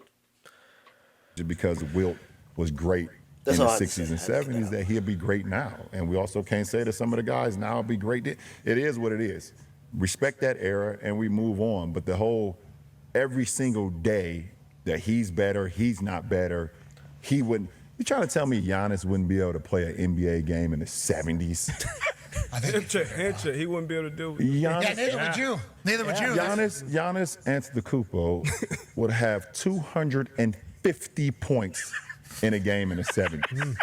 because Wilt was great in the 60s and 70s, that he'll be great now. And we also can't say that some of the guys now will be great. It is what it is. Respect that era and we move on. But the whole, every single day that he's better, he's not better, he wouldn't. You trying to tell me Giannis wouldn't be able to play an NBA game in the 70s? I think he wouldn't be able to do it. Neither would you. Giannis Antetokounmpo would have 250 points in a game in the 70s.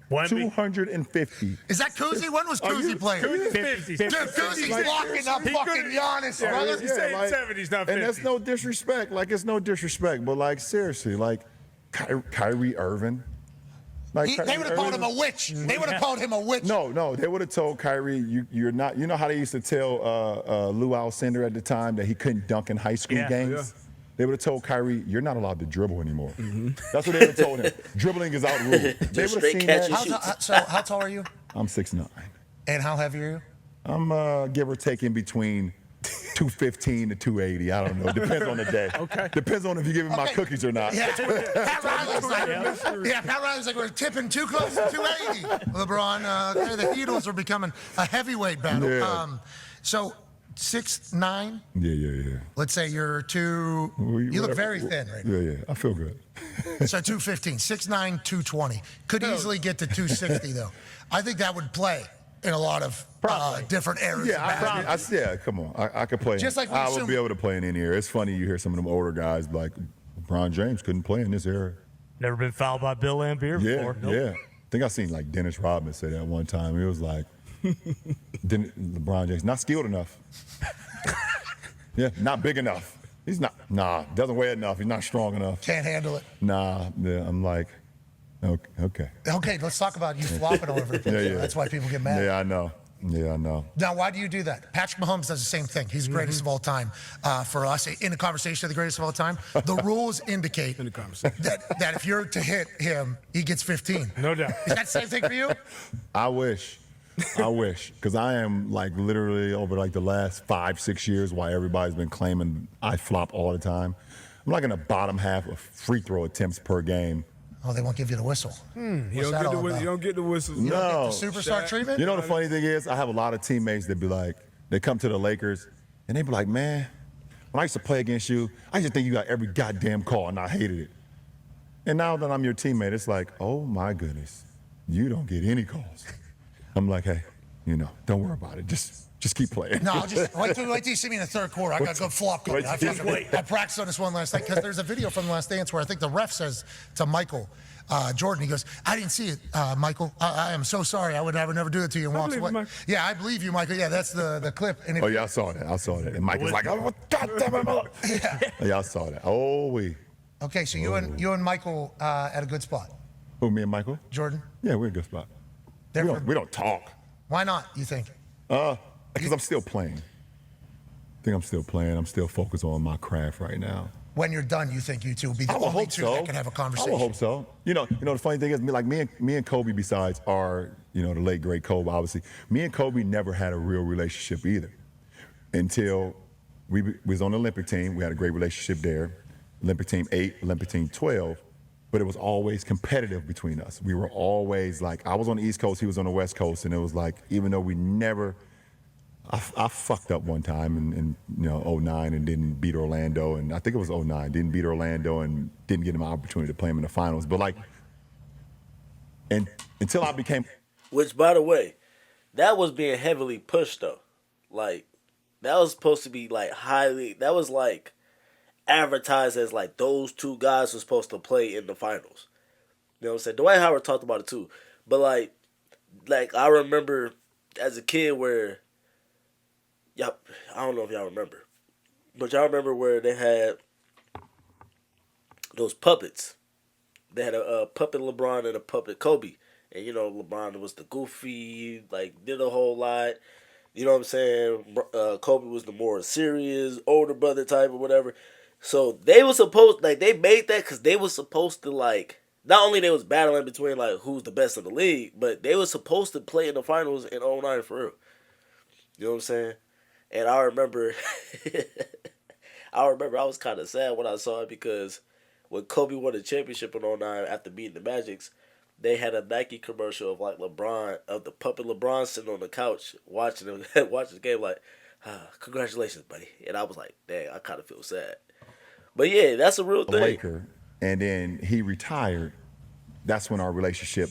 Wemby. 250. Is that Kuzi? When was Kuzi playing? Kuzi's 50. Dude, Kuzie's locking up fucking Giannis, brother. He's saying 70s, not 50s. And that's no disrespect. Like, it's no disrespect. But, like, seriously, like, Kyrie Irving. Like, They would have called him a witch. They would have called him a witch. No, they would have told Kyrie, you're not. You know how they used to tell Lou Alcindor at the time that he couldn't dunk in high school games? Yeah. They would have told Kyrie, you're not allowed to dribble anymore. That's what they would have told him. Dribbling is out ruled. They would have seen that. So how tall are you? I'm 6'9". And how heavy are you? I'm give or take in between 215 to 280. I don't know. Depends on the day. Okay. Depends on if you give me my cookies or not. Yeah. Pat Riley's like, we're tipping too close to 280. LeBron, the Heatles are becoming a heavyweight battle. Yeah. So 6'9". Yeah. Let's say you're you look very thin right now. Yeah. I feel good. So 215, 6'9", 220. Could easily get to 260 though. I think that would play in a lot of different areas. Yeah, come on. I could play. Just like I would be able to play in any area. It's funny you hear some of them older guys like LeBron James couldn't play in this era. Never been fouled by Bill Laimbeer before. Yeah. I think I seen like Dennis Rodman say that one time. He was like, LeBron James not skilled enough. Yeah, not big enough. He's not. Nah, doesn't weigh enough. He's not strong enough. Can't handle it. Nah, yeah, I'm like, okay. Okay, let's talk about you flopping all over the place. Yeah. That's why people get mad. Yeah, I know. Now, why do you do that? Patrick Mahomes does the same thing. He's the greatest of all time. For us, in the conversation of the greatest of all time, the rules indicate that if you're to hit him, he gets 15. No doubt. Is that the same thing for you? I wish, because I am like literally over like the last 5-6 years, why everybody's been claiming I flop all the time. I'm like in the bottom half of free throw attempts per game. Oh, they won't give you the whistle. You don't get the whistles. You don't get the superstar treatment? You know the funny thing is, I have a lot of teammates that be like, they come to the Lakers, and they be like, man, when I used to play against you, I used to think you got every goddamn call, and I hated it. And now that I'm your teammate, it's like, oh my goodness, you don't get any calls. I'm like, hey, don't worry about it. Just keep playing. No, just wait till you see me in the third quarter. I got to go flop. I practiced on this one last night because there's a video from the Last Dance where I think the ref says to Michael Jordan, he goes, I didn't see it, Michael. I am so sorry. I would never do it to you. And walks away. Yeah, I believe you, Michael. Yeah, that's the clip. And I saw that. And Michael's like, oh, God damn it. Yeah, I saw that. Oh, Okay, so you and Michael at a good spot. Who, me and Michael? Jordan? Yeah, we're in a good spot. We don't talk. Why not, you think? Because I'm still playing. I think I'm still playing. I'm still focused on my craft right now. When you're done, you think you two will be the only two that can have a conversation? I would hope so. The funny thing is, me and Kobe, besides the late great Kobe, obviously, me and Kobe never had a real relationship either. Until we was on the Olympic team, we had a great relationship there. Olympic team 8, Olympic team 12. But it was always competitive between us. We were always like, I was on the East Coast, he was on the West Coast, and it was like, even though we never, I fucked up one time in 09 and didn't beat Orlando, and I think it was 09, didn't beat Orlando and didn't get him an opportunity to play him in the finals. But like, and until I became, which by the way, that was being heavily pushed though. Like, that was supposed to be like that was like advertised as like those two guys were supposed to play in the finals. You know what I'm saying? Dwight Howard talked about it too. But like I remember as a kid where I don't know if y'all remember. But y'all remember where they had those puppets. They had a puppet LeBron and a puppet Kobe. And LeBron was the goofy, like did a whole lot. You know what I'm saying? Kobe was the more serious, older brother type or whatever. So they were supposed, they made that because they were supposed to, not only they was battling between, who's the best in the league, but they were supposed to play in the finals in 09 for real. You know what I'm saying? And I remember, I was kind of sad when I saw it because when Kobe won the championship in 09 after beating the Magics, they had a Nike commercial of, LeBron, of the puppet LeBron sitting on the couch watching the game congratulations, buddy. And I was like, dang, I kind of feel sad. But yeah, that's a real thing. Laker, and then he retired. That's when our relationship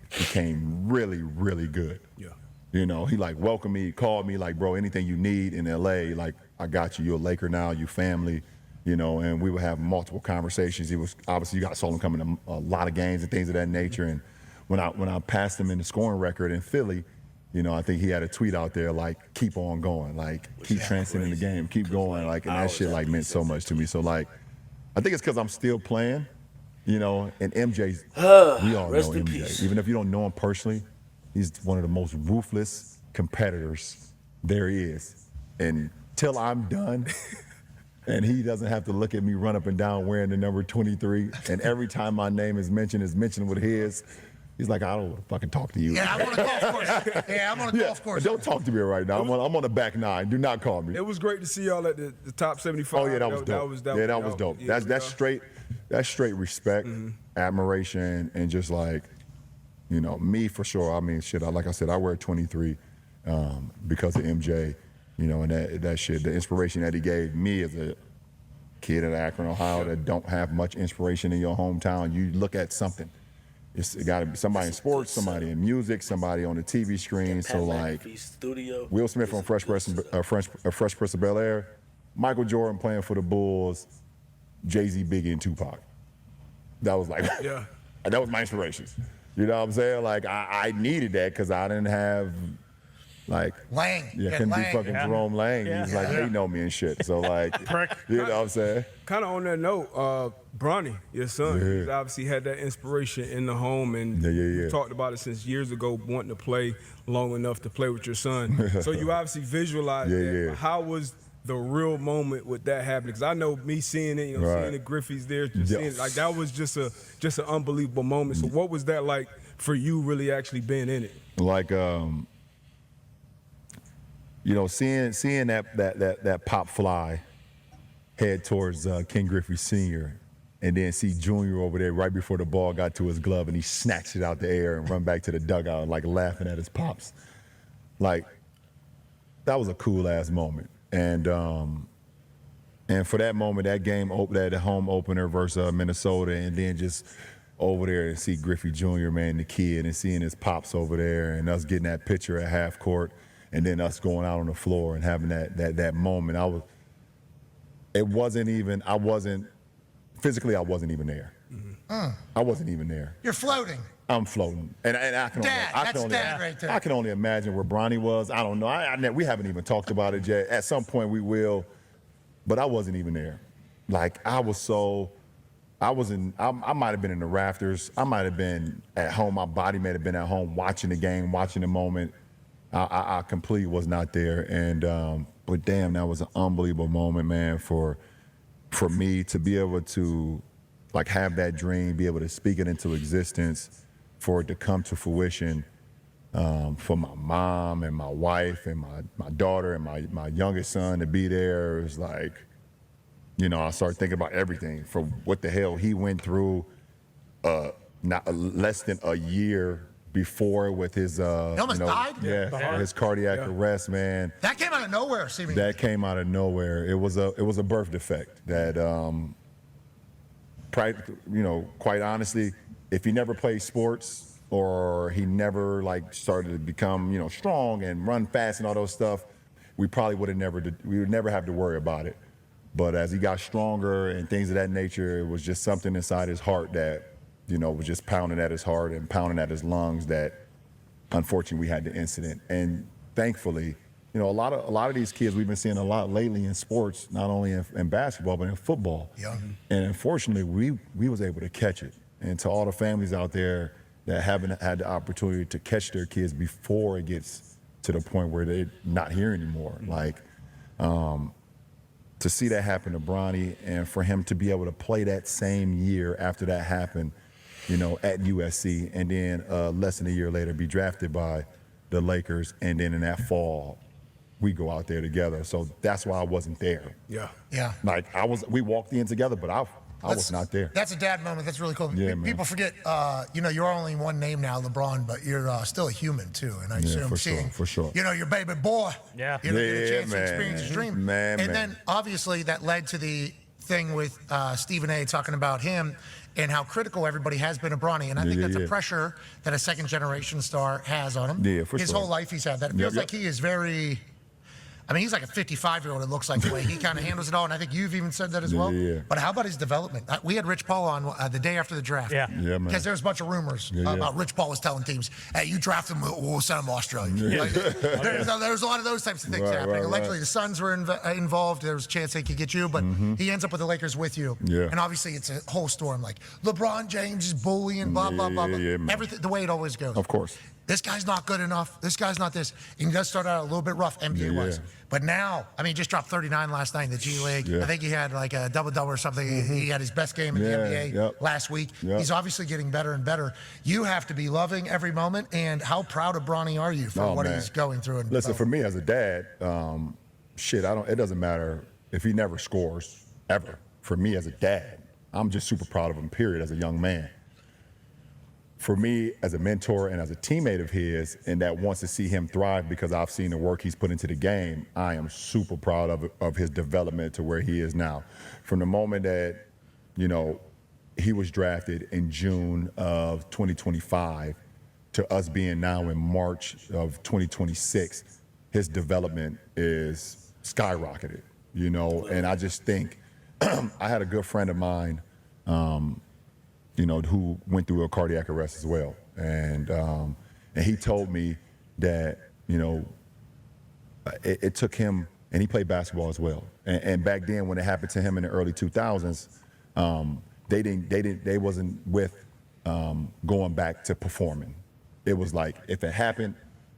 became really, really good. Yeah. He welcomed me, called me bro, anything you need in LA, I got you. You're a Laker now, you family, and we would have multiple conversations. He was obviously, you got saw him coming to a lot of games and things of that nature, and when I passed him in the scoring record in Philly, you know, I think he had a tweet out there like, keep on going, like, keep transcending the game, keep going, like, and that shit, like, meant so much to me. So, like, I think it's because I'm still playing, you know, and MJ's, we all know MJ. Even if you don't know him personally, he's one of the most ruthless competitors there is. And till I'm done, and he doesn't have to look at me run up and down wearing the number 23, and every time my name is mentioned with his, he's like, I don't want to fucking talk to you. Yeah, I'm on a golf course. Yeah, I'm on a golf course. Don't talk to me right now. I'm on the back nine. Do not call me. It was great to see y'all at the top 75. Oh yeah, that was dope. That was dope. That's straight respect, admiration, and just like, you know, me for sure. I mean, shit. Like I said, I wear 23 because of MJ. You know, and that shit, the inspiration that he gave me as a kid in Akron, Ohio, that don't have much inspiration in your hometown. You look at something. It's got to be somebody in sports, somebody in music, somebody on the TV screen. So like Will Smith on Fresh Prince of Bel-Air, Michael Jordan playing for the Bulls, Jay-Z, Biggie, and Tupac. That was like, that was my inspirations. You know what I'm saying? Like I needed that because I didn't have like Lang. Yeah, couldn't be fucking Jerome Lang. He's like, they know me and shit. So like, you know what I'm saying? Kind of on that note, Bronny, your son, he's obviously had that inspiration in the home, and you talked about it since years ago, wanting to play long enough to play with your son. So you obviously visualized that. How was the real moment with that happening? Because I know me seeing it, you know, seeing the Griffeys there, just seeing it, like that was just an unbelievable moment. So what was that like for you, really actually being in it? Like, you know, seeing that pop fly head towards King Griffey Sr. and then see Junior over there right before the ball got to his glove and he snatched it out the air and run back to the dugout like laughing at his pops. Like, that was a cool ass moment. And for that moment, that game, that home opener versus Minnesota, and then just over there and see Griffey Jr., man, the kid, and seeing his pops over there and us getting that picture at half court. And then us going out on the floor and having that moment, physically I wasn't even there. I wasn't even there. You're floating. I'm floating, and I can only imagine where Bronny was. I don't know. We haven't even talked about it yet. At some point we will, but I wasn't even there. Like I might have been in the rafters. I might have been at home. My body may have been at home watching the game, watching the moment. I completely was not there, and but damn, that was an unbelievable moment, man, for me to be able to like have that dream, be able to speak it into existence, for it to come to fruition, for my mom and my wife and my daughter and my youngest son to be there. It was like, you know, I started thinking about everything from what the hell he went through, not less than a year before with his he almost died? His cardiac arrest, man. That came out of nowhere, seemingly. That came out of nowhere. It was a birth defect that quite honestly, if he never played sports or he never like started to become, you know, strong and run fast and all those stuff, we would never have to worry about it. But as he got stronger and things of that nature, it was just something inside his heart that, you know, was just pounding at his heart and pounding at his lungs that, unfortunately, we had the incident. And thankfully, you know, a lot of these kids we've been seeing a lot lately in sports, not only in basketball, but in football. Yeah. And unfortunately, we was able to catch it. And to all the families out there that haven't had the opportunity to catch their kids before it gets to the point where they're not here anymore. Like, to see that happen to Bronny and for him to be able to play that same year after that happened, you know, at USC, and then less than a year later be drafted by the Lakers, and then in that fall, we go out there together. So that's why I wasn't there. Yeah. Like we walked in together, but I was not there. That's a dad moment. That's really cool. Yeah, People forget, you know, you're only one name now, LeBron, but you're still a human too. And I assume for sure. You know, your baby boy. Yeah. You know, get a chance to experience his dream. Then obviously that led to the thing with Stephen A. talking about him and how critical everybody has been of Bronny. And I think that's a pressure that a second generation star has on him. Yeah, for His sure. whole life he's had that. It feels like he is very, I mean, he's like a 55-year-old, it looks like, the way he kind of handles it all, and I think you've even said that as well. Yeah. But how about his development? We had Rich Paul on the day after the draft. Yeah. Yeah, man. Because there was a bunch of rumors about Rich Paul was telling teams, hey, you draft him, we'll send him to Australia. Like, there was a lot of those types of things happening. Allegedly, the Suns were involved. There was a chance they could get you, but he ends up with the Lakers with you. Yeah. And obviously, it's a whole storm. Like, LeBron James is bullying, blah, blah, blah, blah. Everything, the way it always goes. Of course. This guy's not good enough. This guy's not this. And he does start out a little bit rough, NBA-wise. Yeah. But now, I mean, he just dropped 39 last night in the G League. Yeah. I think he had like a double-double or something. He had his best game in the NBA last week. Yep. He's obviously getting better and better. You have to be loving every moment. And how proud of Bronny are you for what he's going through? And listen, for me as a dad, it doesn't matter if he never scores, ever. For me as a dad, I'm just super proud of him, period, as a young man. For me, as a mentor and as a teammate of his, and that wants to see him thrive because I've seen the work he's put into the game, I am super proud of his development to where he is now. From the moment that, he was drafted in June of 2025 to us being now in March of 2026, his development is skyrocketed, and I just think I had a good friend of mine, who went through a cardiac arrest as well. And he told me that, it took him, and he played basketball as well. And back then when it happened to him in the early 2000s, they wasn't with going back to performing. It was like, if it happened,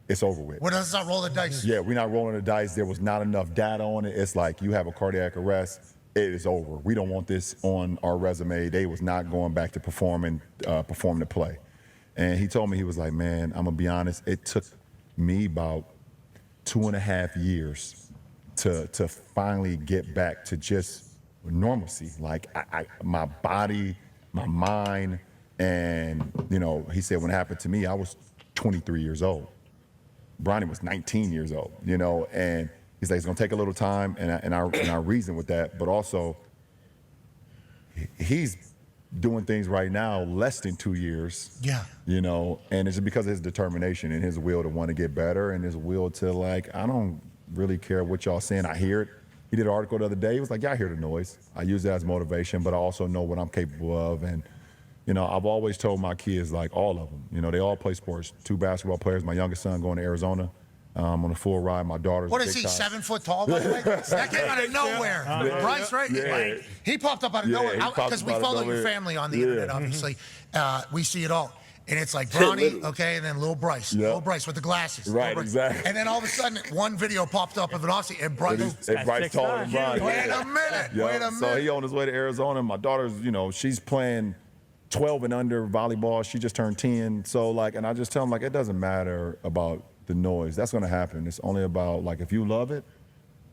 it's over with. What does not roll the dice? Yeah, we're not rolling the dice. There was not enough data on it. It's like, you have a cardiac arrest, it is over. We don't want this on our resume. They was not going back to perform the play. And he told me, he was like, man, I'm gonna be honest, it took me about 2.5 years to finally get back to just normalcy. Like my body, my mind, and he said when it happened to me, I was 23 years old. Bronny was 19 years old, and he's like, it's gonna take a little time, and I reason with that, but also he's doing things right now less than 2 years. Yeah. And it's because of his determination and his will to want to get better and his will to I don't really care what y'all saying. I hear it. He did an article the other day. He was like, yeah, I hear the noise. I use that as motivation, but I also know what I'm capable of. And, I've always told my kids, all of them, they all play sports. 2 basketball players. My youngest son going to Arizona. On a full ride, my daughter's. What is he, 7 foot tall, by the way? That came out of nowhere. Bryce, right? Yeah. He popped up out of nowhere. Because we follow your family on the internet, obviously. We see it all. And it's like Bronny, okay, and then Lil Bryce. Lil Bryce with the glasses. Right, exactly. And then all of a sudden, one video popped up of an Aussie, and Bryce. And Bryce taller than Bronny. Wait a minute. So he on his way to Arizona. My daughter's, she's playing 12 and under volleyball. She just turned 10. So, and I just tell him, it doesn't matter about the noise. That's going to happen. It's only about, if you love it,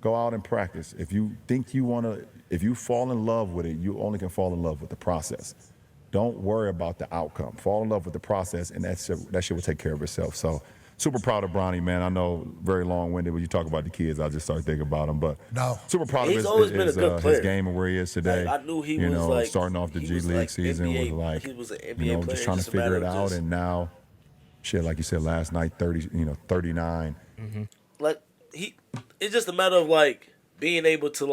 go out and practice. If you think you want to, if you fall in love with it, you only can fall in love with the process. Don't worry about the outcome. Fall in love with the process, and that shit will take care of itself. So, super proud of Bronny, man. I know very long-winded when you talk about the kids. I just started thinking about him, but super proud of his game and where he is today. I knew he was starting off the G League season was he was an NBA player, just trying to figure it out, and now, shit, like you said last night, 39. Mm-hmm. It's just a matter of being able to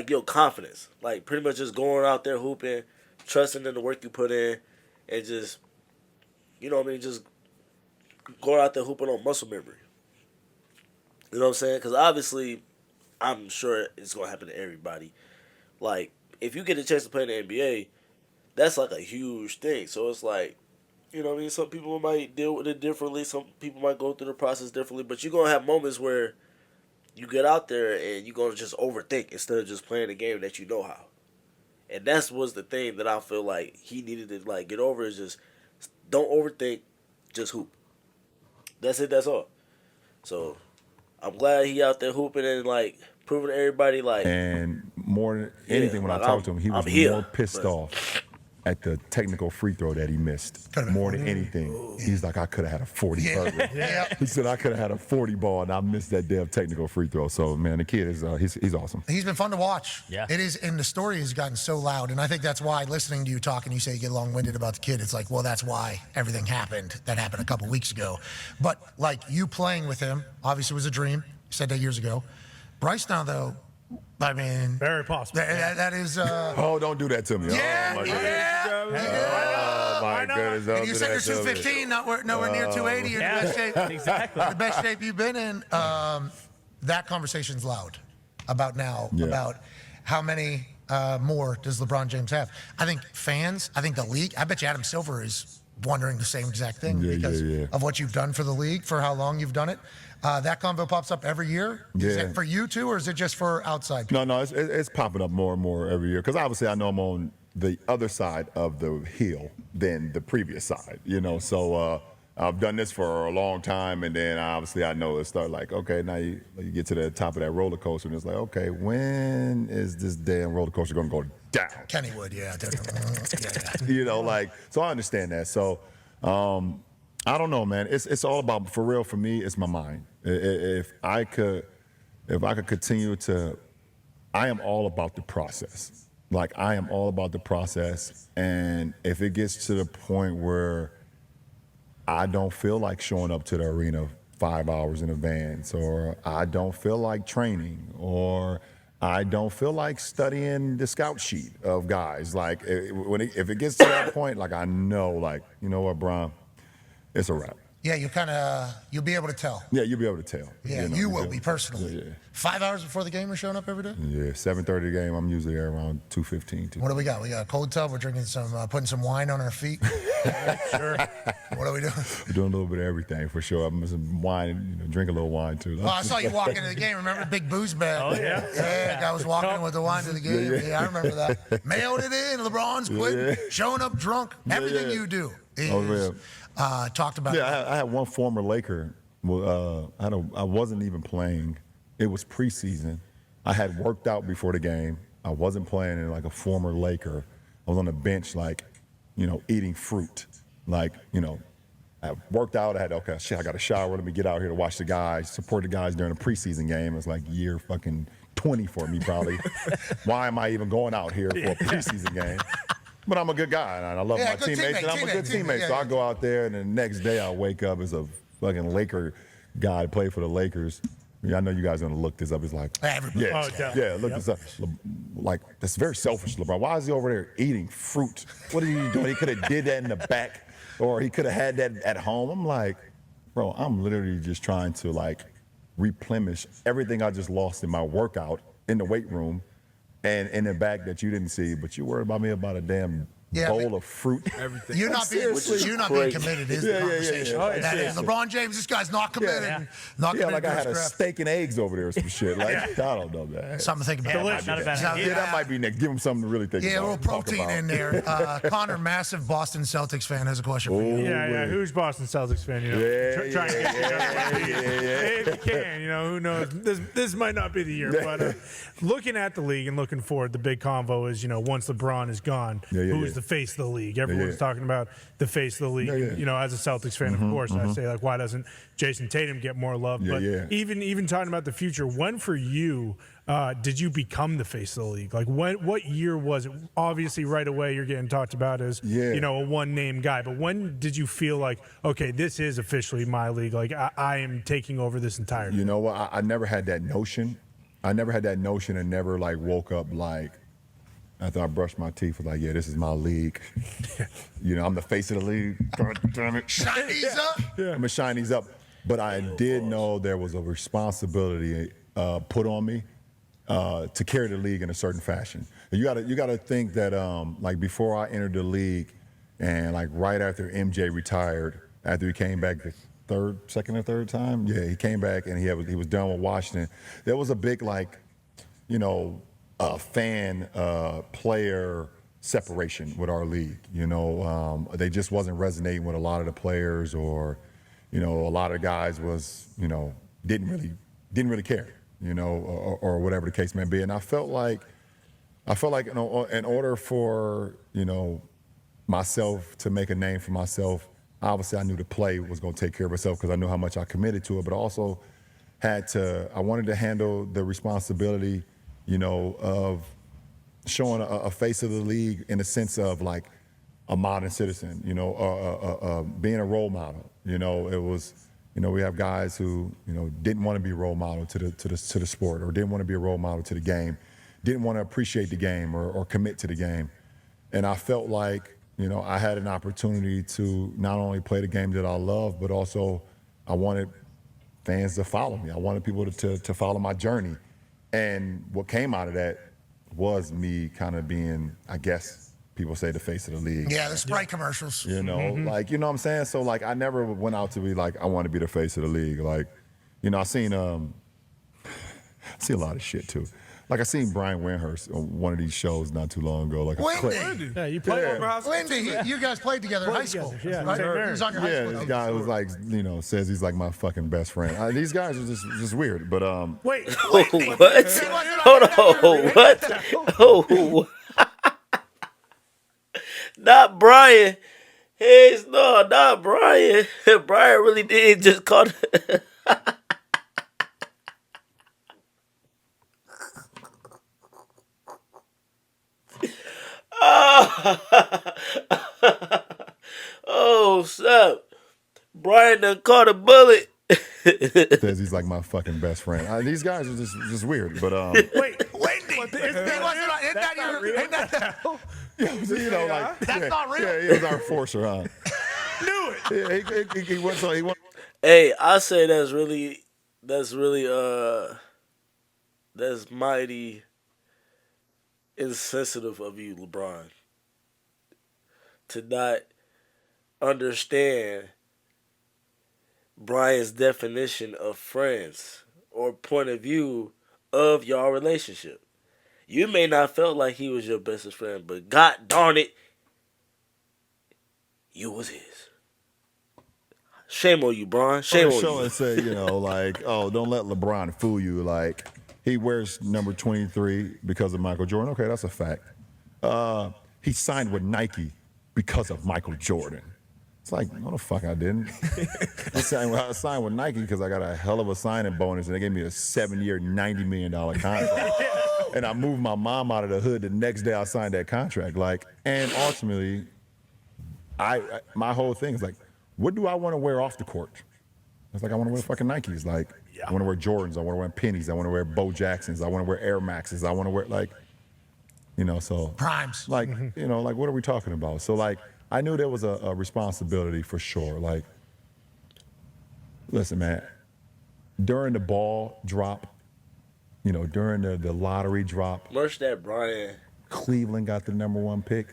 your confidence, pretty much just going out there hooping, trusting in the work you put in, and just, just going out there hooping on muscle memory. You know what I'm saying? Because obviously, I'm sure it's gonna happen to everybody. If you get a chance to play in the NBA, that's a huge thing. So it's some people might deal with it differently. Some people might go through the process differently. But you're gonna have moments where you get out there and you're gonna just overthink instead of just playing the game that you know how. And that was the thing that I feel like he needed to get over, is just don't overthink, just hoop. That's it. That's all. So I'm glad he out there hooping and proving to everybody And more than anything, when I talked to him, he was more pissed off at the technical free throw that he missed more than anything. He's like, I could have had a 40 burger. He said, I could have had a 40 ball, and I missed that damn technical free throw. So, man, the kid is he's awesome. He's been fun to watch. Yeah. It is, and the story has gotten so loud, and I think that's why listening to you talk and you say you get long-winded about the kid, it's like, well, that's why everything happened. That happened a couple weeks ago. But, like, you playing with him obviously was a dream. You said that years ago. Bryce now, though, I mean, Very possible. That is. Oh, don't do that to me. Yeah, oh, my goodness. yeah. Oh, my goodness. Don't And you do said you're that to me. 215, nowhere near 280. You're in the best shape. Exactly. The best shape you've been in. That conversation's loud about now, about how many more does LeBron James have. I think fans, I think the league, I bet you Adam Silver is wondering the same exact thing because of what you've done for the league, for how long you've done it. That convo pops up every year. Is it for you too, or is it just for outside people? No, it's popping up more and more every year because obviously I know I'm on the other side of the hill than the previous side, you know. So I've done this for a long time, and then obviously I know it start like, okay, now you get to the top of that roller coaster, and it's like, okay, when is this damn roller coaster going to go down? Kennywood, yeah. You know, like, so I understand that. So I don't know, man. It's all about, for real, for me, it's my mind. If I could continue to, I am all about the process. Like, I am all about the process. And if it gets to the point where I don't feel like showing up to the arena 5 hours in advance, or I don't feel like training, or I don't feel like studying the scout sheet of guys, like, if it gets to that point, like, I know, like, you know what, Brian, it's a wrap. Yeah, you'll be able to tell. Yeah, you'll be able to tell. Yeah, you will be personally. Yeah. 5 hours before the game, you're showing up every day? Yeah, 7:30 game. I'm usually there around 2:15. What do we got? We got a cold tub. We're drinking putting some wine on our feet. Sure. What are we doing? We're doing a little bit of everything for sure. I'm some wine, drink a little wine too. Oh, I saw you walk into the game. Remember the big booze bag? Oh, yeah. Yeah, guy was walking with the wine to the game. Yeah, I remember that. Mailed it in. LeBron's quitting. Showing up drunk. Everything you do is talked about. Yeah, I had one former Laker. I wasn't even playing. It was preseason. I had worked out before the game. I wasn't playing, and like a former Laker, I was on the bench, like, eating fruit. Like, I worked out. I got a shower. Let me get out here to watch the guys, support the guys during a preseason game. It's like year fucking 20 for me, probably. Why am I even going out here for a preseason game? But I'm a good guy, and I love my teammates, and I'm a good teammate. So I go out there, and the next day I wake up as a fucking Laker guy to play for the Lakers. I know you guys are going to look this up. It's like, look this up. Like, that's very selfish, LeBron. Why is he over there eating fruit? What are you doing? He could have did that in the back, or he could have had that at home. I'm like, bro, I'm literally just trying to, like, replenish everything I just lost in my workout in the weight room and in the back that you didn't see, but you worried about me about a damn bowl of fruit. Everything. You're not being committed is the conversation. That is LeBron James. This guy's not committed. Not committed. Like I had a steak and eggs over there or some shit. Like, I don't know, man. Something to think about. Delicious. Not a bad idea. That might be next. Give him something to really think about. Yeah, a little protein in there. Connor, massive Boston Celtics fan, has a question for you. Yeah. Who's Boston Celtics fan? Try and get if you can. Who knows? This might not be the year, but looking at the league and looking forward, the big convo is, once LeBron is gone, who's the face of the league? Everyone's talking about the face of the league. As a Celtics fan, of course, I say, like, why doesn't Jason Tatum get more love? But even talking about the future, when for you did you become the face of the league? Like, what year was it? Obviously, right away, you're getting talked about as a one-name guy. But when did you feel like, okay, this is officially my league? Like, I am taking over this entire thing? You know what? I never had that notion. And never, like, woke up, like, after I brushed my teeth, was like, yeah, this is my league. I'm the face of the league. God damn it. Shinies up. I'm going to shine these up. But I did know there was a responsibility put on me to carry the league in a certain fashion. And you got to think that, like, before I entered the league and, like, right after MJ retired, after he came back the second or third time, he came back and he was done with Washington. There was a big, like, fan player separation with our league. They just wasn't resonating with a lot of the players, or a lot of guys was didn't really care, or whatever the case may be. And I felt like in order for myself to make a name for myself. Obviously, I knew the play was going to take care of itself because I knew how much I committed to it, but I also I wanted to handle the responsibility, of showing a face of the league in the sense of like a modern citizen, being a role model. It was, we have guys who, didn't want to be a role model to the sport, or didn't want to be a role model to the game, didn't want to appreciate the game or commit to the game. And I felt like, I had an opportunity to not only play the game that I love, but also I wanted fans to follow me. I wanted people to follow my journey. And what came out of that was me kind of being, I guess, people say the face of the league. Yeah, the Sprite commercials. Like, what I'm saying? So, like, I never went out to be like, I want to be the face of the league. Like, I seen a lot of shit, too. Like, I seen Brian Windhurst on one of these shows not too long ago. Like, Wendy. Yeah, you played over high school. Wendy, you guys played together in high school. Yeah, right? St. He was on your high school this team. guy was like, says he's like my fucking best friend. These guys are just weird. But Wait, What? Hold on. What? Oh. Not Brian. No, not Brian. Brian really did just call. Oh, snap. Brian done caught a bullet. says he's like my fucking best friend. These guys are just weird. But Wait, Wendy. Isn't that your? Ain't that? That's not real. Yeah, he was our enforcer, huh? knew it. Yeah, he went. So he went. Hey, I say that's mighty insensitive of you, LeBron, to not understand Brian's definition of friends or point of view of y'all relationship. You may not felt like he was your bestest friend, but God darn it, you was his. Shame on you, Brian. Shame on show you. and say, like, oh, don't let LeBron fool you. Like, he wears number 23 because of Michael Jordan. Okay, that's a fact. He signed with Nike because of Michael Jordan. It's like, no, the fuck I didn't. I signed with Nike because I got a hell of a signing bonus, and they gave me a 7-year, $90 million contract. And I moved my mom out of the hood the next day I signed that contract. Like, and ultimately, my whole thing is like, what do I want to wear off the court? It's like, I want to wear fucking Nikes. Like, I want to wear Jordans. I want to wear pennies. I want to wear Bo Jacksons. I want to wear Air Maxes. I want to wear, like, so. Primes. Like, like, what are we talking about? So, like, I knew there was a responsibility for sure. Like, listen, man, during the ball drop, during the lottery drop. Merch that Brian Cleveland got the #1 pick.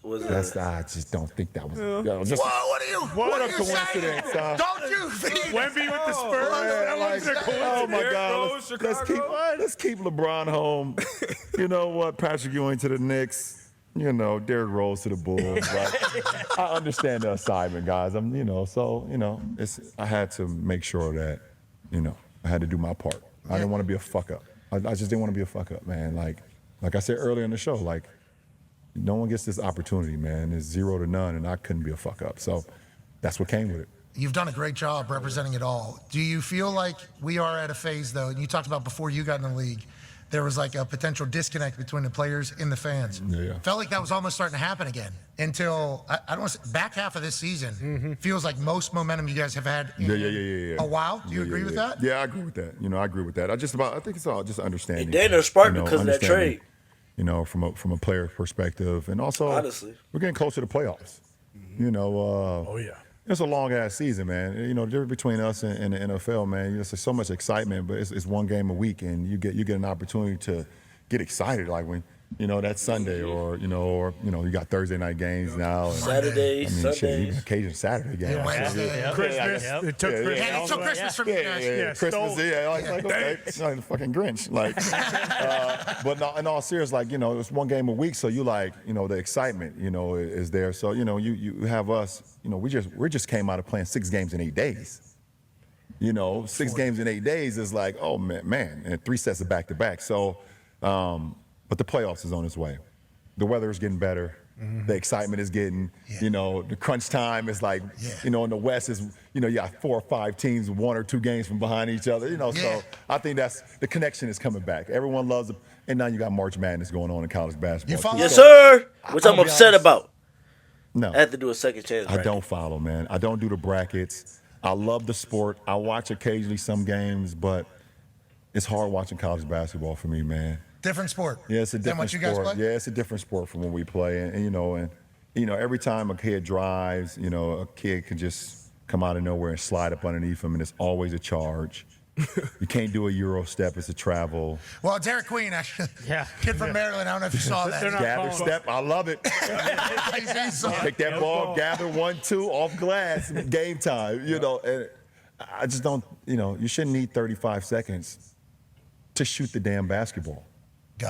I just don't think that was. What a coincidence! Don't you think? Wemby with the Spurs. Oh my God! Let's keep LeBron home. You know what? Patrick Ewing to the Knicks. Derrick Rose to the Bulls. Like, I understand the assignment, guys. I had to make sure that, I had to do my part. I didn't want to be a fuck up. I just didn't want to be a fuck up, man. Like I said earlier in the show, like, no one gets this opportunity, man. It's 0 to none, and I couldn't be a fuck up. So that's what came with it. You've done a great job representing it all. Do you feel like we are at a phase, though, and you talked about before you got in the league, there was like a potential disconnect between the players and the fans. Yeah. Felt like that was almost starting to happen again until, I don't want to say, back half of this season feels like most momentum you guys have had in a while. Do you agree with that? Yeah, I agree with that. I agree with that. I think it's all just understanding. They didn't spark because of that trade. From a player perspective, and also honestly, we're getting closer to playoffs. Oh yeah, it's a long ass season, man. The difference between us and the NFL, man. There's so much excitement, but it's one game a week, and you get an opportunity to get excited, like when that Sunday, or you got Thursday night games now, and, Saturday, Sundays, shit, even occasion Saturday games. Christmas. It took Christmas. Yeah, it took Christmas from you guys. Christmas, like okay, it's like the fucking Grinch, like. But no, in all seriousness, like it's one game a week, so you like the excitement is there. So you have us, we just came out of playing 6 games in 8 days. 6 games in 8 days is like, oh man, and 3 sets of back to back. So. But the playoffs is on its way. The weather is getting better. the excitement is getting. You know, the crunch time is like, you know, in the West is, you know, you got 4 or 5 teams, 1 or 2 games from behind each other. You know, so I think that's the connection is coming back. Everyone loves it, and now you got March Madness going on in college basketball. You follow? Yes, sir. Which I'm upset about. No, I have to do a second chance. I don't follow, man. I don't do the brackets. I love the sport. I watch occasionally some games, but it's hard watching college basketball for me, man. Different sport. Yeah, it's a different what you guys sport. play? Yeah, it's a different sport from when we play, and you know, every time a kid drives, you know, a kid can just come out of nowhere and slide up underneath him, and it's always a charge. You can't do a Euro step; it's a travel. Well, Derek Queen, actually, Yeah. kid from Maryland. I don't know if you saw that. Gather step, I love it. Pick that ball, gather 1-2 off glass, game time. You know, and I just don't. You know, you shouldn't need 35 seconds to shoot the damn basketball.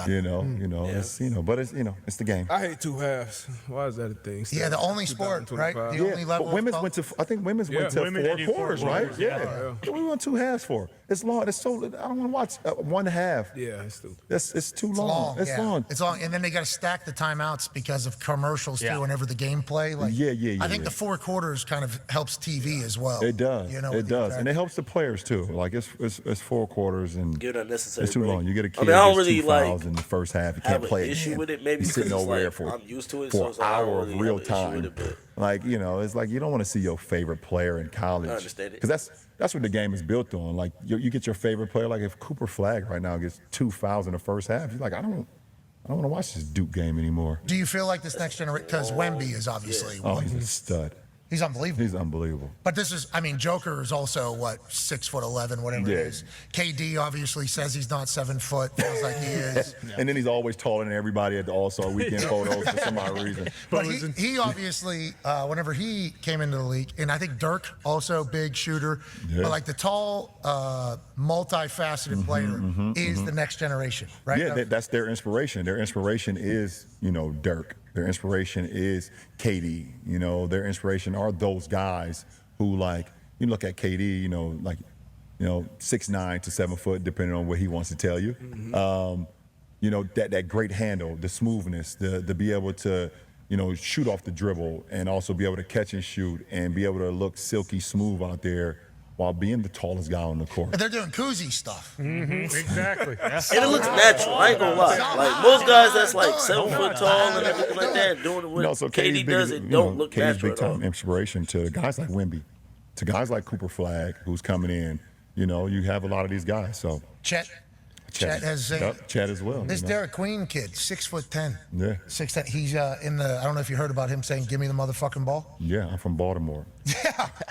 You know, it's but it's it's the game. I hate 2 halves. Why is that a thing? Yeah, the only sport, right? The only level. But women's of went to. I think women's went to Women 4 did quarters, 4 right? quarters, Yeah. We went 2 halves for. It's long. It's so. I don't want to watch 1 half. Yeah, it's stupid. It's too long. It's long. It's long, and then they got to stack the timeouts because of commercials too, Yeah. whenever the gameplay. Like, I think yeah. the 4 quarters kind of helps TV as well. It does. You know, It does, and it helps the players too. Like it's 4 quarters and Give it unnecessary. it's too break. long. You get a kid I mean, I don't who gets really 2 like fouls in the first half. You have can't an play. issue with it. Maybe He's sitting because over there it's for like, I'm used to it, for so an it's like, I hour don't of really real have an issue with time. it, but Like it's like you don't want to see your favorite player in college. I understand it. Because that's what the game is built on. Like you get your favorite player. Like if Cooper Flagg right now gets 2 fouls in the first half, you're like, I don't want to watch this Duke game anymore. Do you feel like this next generation? Because Wemby is obviously He's a stud. he's unbelievable. He's unbelievable. But this is, I mean, Joker is also 6'11", whatever it is. KD obviously says he's not 7 foot. Feels like he is. And then he's always taller than everybody at the All-Star Weekend photos for some odd reason. But he obviously, whenever he came into the league, and I think Dirk also big shooter, but like the tall, multifaceted player is the next generation, right? Yeah, that's their inspiration. Their inspiration is, Dirk. Their inspiration is KD. Their inspiration are those guys who, like, you look at KD, 6'9" to 7 foot, depending on what he wants to tell you. That great handle, the smoothness, the be able to, shoot off the dribble and also be able to catch and shoot and be able to look silky smooth out there while being the tallest guy on the court. And they're doing koozie stuff. Exactly. and it looks natural. I ain't gonna lie. Like most guys that's like 7 foot tall and everything like that, doing what So KD does, it don't look KD's natural big at all. time inspiration to guys like Wemby, to guys like Cooper Flagg, who's coming in. You have a lot of these guys. So Chet has Chet as well. This Derek Queen kid, 6'10". Yeah. 6'10". He's in the. I don't know if you heard about him saying, "Give me the motherfucking ball." Yeah, I'm from Baltimore.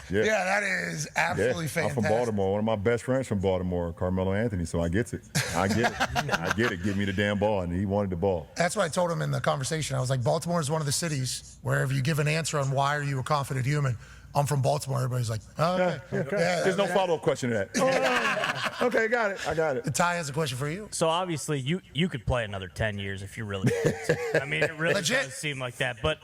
Yeah, that is absolutely fantastic. I'm from Baltimore. One of my best friends from Baltimore, Carmelo Anthony. So I get it. I get it. Give me the damn ball, and he wanted the ball. That's what I told him in the conversation. I was like, Baltimore is one of the cities where if you give an answer on why are you a confident human, I'm from Baltimore. Everybody's like, oh, okay. Yeah, there's no follow-up question to that. Okay, got it. I got it. Ty has a question for you. So obviously you could play another 10 years if you really wanted to. I mean, it really Legit. does seem like that. But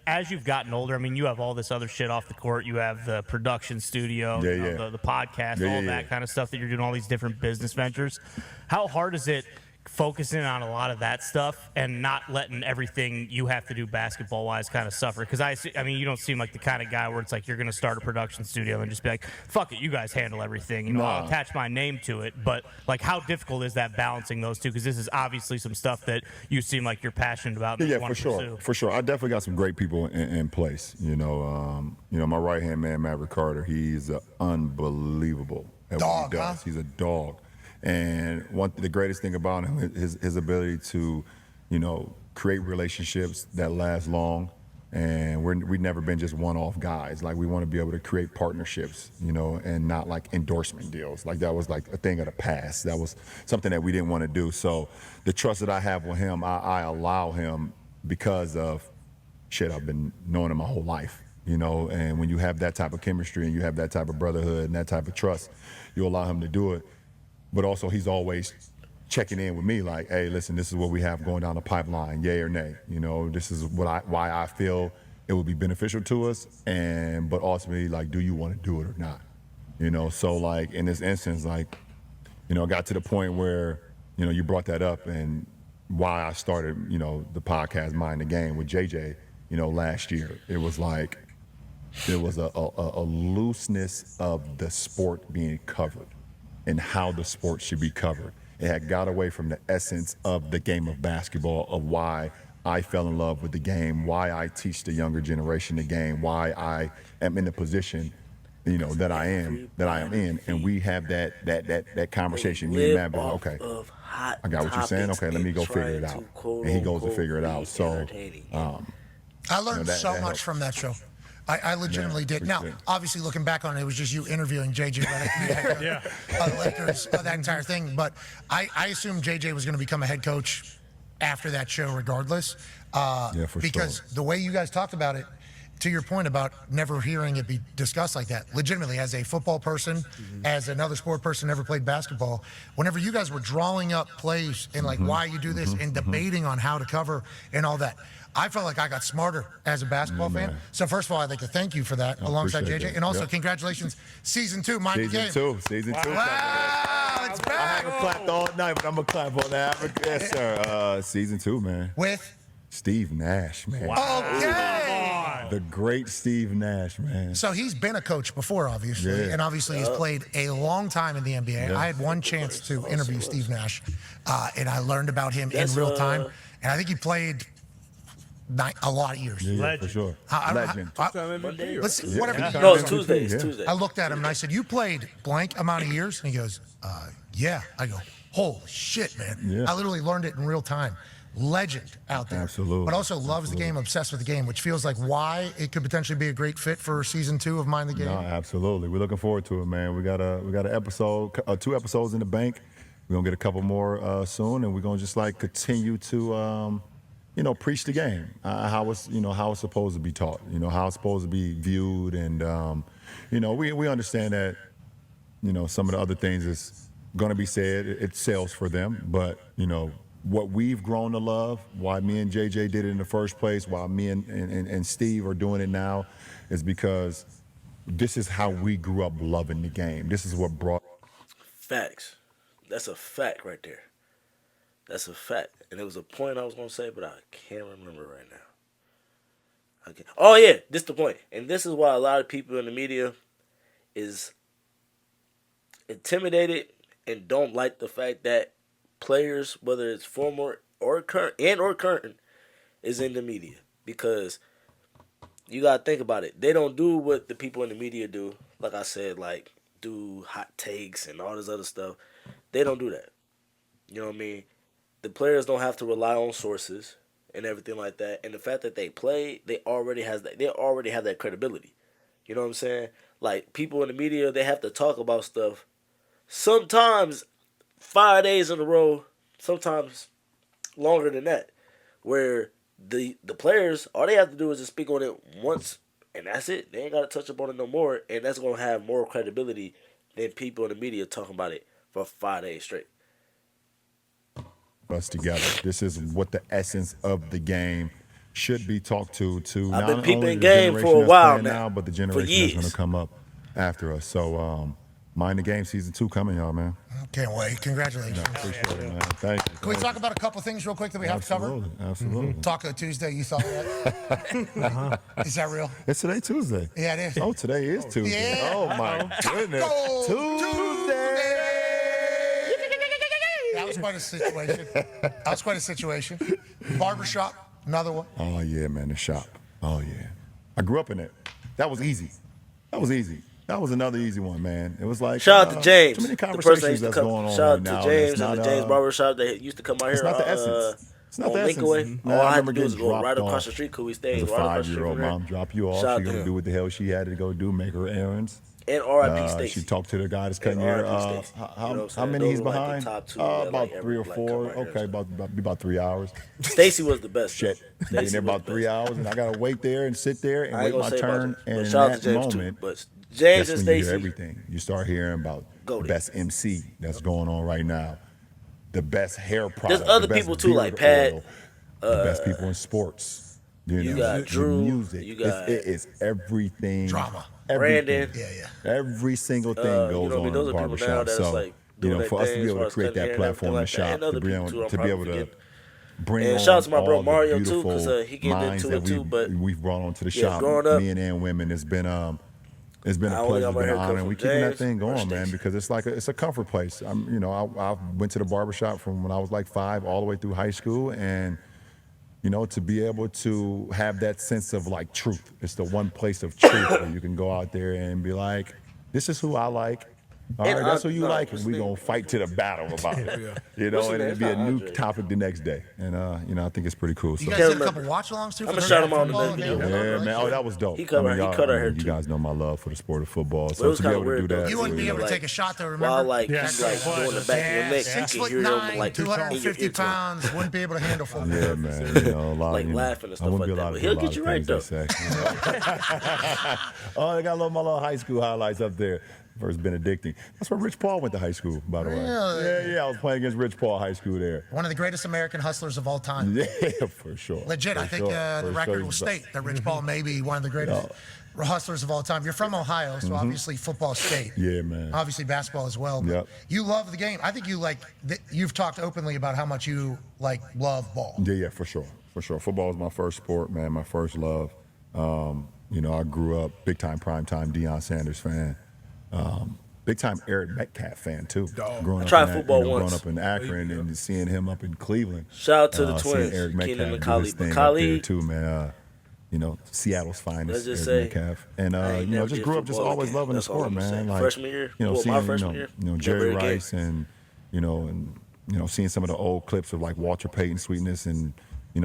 as you've gotten older, I mean, you have all this other shit off the court. You have the production studio, the podcast, all that kind of stuff that you're doing, all these different business ventures. How hard is it focusing on a lot of that stuff and not letting everything you have to do basketball-wise kind of suffer? Because I mean, you don't seem like the kind of guy where it's like you're going to start a production studio and just be like, fuck it, you guys handle everything. I'll attach my name to it. But, like, how difficult is that balancing those two? Because this is obviously some stuff that you seem like you're passionate about and you want to pursue. For sure. I definitely got some great people in place. My right-hand man, Maverick Carter, he's unbelievable at what he does. Huh? He's a dog. And the greatest thing about him is his ability to, create relationships that last long. And we've never been just one-off guys. Like, we want to be able to create partnerships, and not like endorsement deals. Like, that was like a thing of the past. That was something that we didn't want to do. So the trust that I have with him, I allow him because of I've been knowing him my whole life. And when you have that type of chemistry and you have that type of brotherhood and that type of trust, you allow him to do it. But also, he's always checking in with me like, hey, listen, this is what we have going down the pipeline, yay or nay. This is why I feel it would be beneficial to us. But ultimately, like, do you want to do it or not? So, like, in this instance, like, I got to the point where, you brought that up and, why I started, the podcast Mind the Game with JJ, last year. It was like there was a looseness of the sport being covered and how the sport should be covered. It had got away from the essence of the game of basketball, of why I fell in love with the game, why I teach the younger generation the game, why I am in the position, that I am in. And we have that conversation. Me and Matt, okay, I got what you're saying. Okay, let me go figure it out. And he goes to figure it out. So I learned so much from that show. I legitimately did. Now, obviously, looking back on it, it was just you interviewing JJ Redick, the Lakers, that entire thing. But I assumed JJ was going to become a head coach after that show, regardless. Because the way you guys talked about it, to your point about never hearing it be discussed like that, legitimately, as a football person, as another sport person, never played basketball, whenever you guys were drawing up plays and like why you do this and debating on how to cover and all that, I felt like I got smarter as a basketball fan. So first of all, I'd like to thank you for that alongside JJ. That. And also, congratulations, season 2, Mind the Game. Season 2. Wow, it's back. I haven't clapped all night, but I'm going to clap on that. Yes, sir. Season 2, man. With? Steve Nash, man. Wow. Okay. The great Steve Nash, man. So he's been a coach before, obviously, and obviously he's played a long time in the NBA. I had one chance to interview Steve Nash, and I learned about him in real time. And I think he played a lot of years. Yeah, for sure. Legend. Let's see, whatever. No, it's Tuesday. It's Tuesday. I looked at him and I said, "You played blank amount of years?" And he goes, "Yeah." I go, "Holy shit, man!" Yeah. I literally learned it in real time. Legend out there. Absolutely. But also loves the game, obsessed with the game, which feels like why it could potentially be a great fit for season 2 of Mind the Game. No, absolutely. We're looking forward to it, man. We got an episode, 2 episodes in the bank. We're gonna get a couple more soon, and we're gonna just like continue to, preach the game, how it's supposed to be taught, how it's supposed to be viewed, and we understand that, some of the other things is gonna be said. It sells for them, but what we've grown to love, why me and JJ did it in the first place, why me and Steve are doing it now, is because this is how we grew up loving the game. This is what brought. Facts. That's a fact right there. That's a fact. And there was a point I was going to say, but I can't remember right now. Okay. Oh, yeah. This is the point. And this is why a lot of people in the media is intimidated and don't like the fact that players, whether it's former or current, is in the media. Because you got to think about it. They don't do what the people in the media do. Like I said, like do hot takes and all this other stuff. They don't do that. You know what I mean? The players don't have to rely on sources and everything like that. And the fact that they play, they already have that credibility. You know what I'm saying? Like people in the media, they have to talk about stuff. Sometimes 5 days in a row, sometimes longer than that, where the players, all they have to do is just speak on it once, and that's it. They ain't got to touch up on it no more, and that's going to have more credibility than people in the media talking about it for 5 days straight. Us together. This is what the essence of the game should be talked to I've been not peeping only the game generation for a that's while playing now, but the for generation that's years. going to come up after us. So, Mind the Game season 2 coming, y'all, man. Can't wait. Congratulations. Appreciate it, man. Thank you. Can we talk about a couple things real quick that we have to cover? Absolutely. Taco Tuesday, you thought that? Is that real? It's today Tuesday. Yeah, it is. Oh, today is Tuesday. Yeah. Oh, my goodness. Tuesday. That was quite a situation. Barbershop, another one. Oh, yeah, man, the shop. Oh, yeah. I grew up in it. That was easy. That was another easy one, man. It was like Shout out to James, too many the person that conversations used to that's come. going on Shout out right to now. James and the James Barbershop that used to come out here. It's not the essence. It's not on the essence. Lincoln. Man, All I had remember to do was getting go right dropped across the off street because we stayed as a right across the street 5-year-old from there. mom drop you off. Shout She out gonna to do what the hell she had to go do, make her errands. And R.I.P. Stacey. She talked to the guy that's cutting And your. R.I.P. Stacey. You know what I'm How saying? many Those he's are like the behind? top two that, About like, 3 or like, 4. come out here Okay, about 3 hours. Stacey was the best. Shit, Stacey in there was about the 3 best. hours, and I gotta wait there and sit there and I ain't wait gonna my say about turn. you, but And in shout out to that James moment, too. But James that's and when you hear Stacey, everything. You start hearing about Go the there. best MC that's going on right now, the best hair product. There's other the best people too, like beard Pat, oil, the best people in sports. You know, got the Drew, music. you got it is everything. Drama. Everything. Brandon. Yeah. Every single thing you goes know, on those in are the people now barbershop. that's So, like doing their for us to thing be as able far to as create cutting that hair and platform in the everything like that. shop, And other to be people able too, I'm to be probably able to forgetting. bring And on shout out to my bro all the Mario too, beautiful because he getting minds into that it too. But we've brought onto the yeah, shop, growing up, men and women. It's been a I pleasure, only got it's my been an haircut honor, and from we keeping that James thing going, or man, Stacey. because it's a comfort place. I went to the barbershop from when I was like 5 all the way through high school, and to be able to have that sense of like truth. It's the one place of truth where you can go out there and be like, this is who I like. All right, that's who you like, and we're going to fight to the battle about it. And it'll be a new topic the next day. And, I think it's pretty cool. You So, guys did a couple watch-alongs too? I'm gonna shout him out in the next video. yeah, man. Oh, that was dope. He cut our hair you too. guys know my love for the sport of football. But it So was to be kinda able to weird, do though. that. You wouldn't be able to Like, take a shot though, remember? While like Yeah, he's like doing the back of your neck, Six you foot can hear him nine, like 250 pounds, wouldn't be able to handle football. Yeah, man. A lot, Like laughing and stuff I wouldn't like be that, allowed but to he'll do a get lot you of right, things they say. Oh, I got my little high school highlights up there. First Benedictine. That's where Rich Paul went to high school, by the way. Really? Yeah. I was playing against Rich Paul High School there. One of the greatest American hustlers of all time. Yeah, for sure. Legit, For I think sure. the For record sure. will state that Rich Paul may be one of the greatest hustlers of all time. You're from Ohio, so obviously football state. Yeah, man. Obviously basketball as well. But Yep. you love the game. I think you you've talked openly about how much you love ball. Yeah, for sure. For sure. Football was my first sport, man, my first love. I grew up big-time, prime-time Deion Sanders fan. Big-time Eric Metcalf fan, too. Growing I tried up in, football growing once. up in Akron and seeing him up in Cleveland. Shout out to the Seeing twins, Eric Keenan and Metcalf do Khalid. his thing But up there, Khalid, too, man. Seattle's finest, Let's just Eric say, Metcalf. And, I ain't never just did grew up just football always again. loving That's the all sport, I'm gonna man. say. Like, Freshman year, well, my seeing, freshman year, Jerry never again. Rice and seeing some of the old clips of like Walter Payton sweetness and,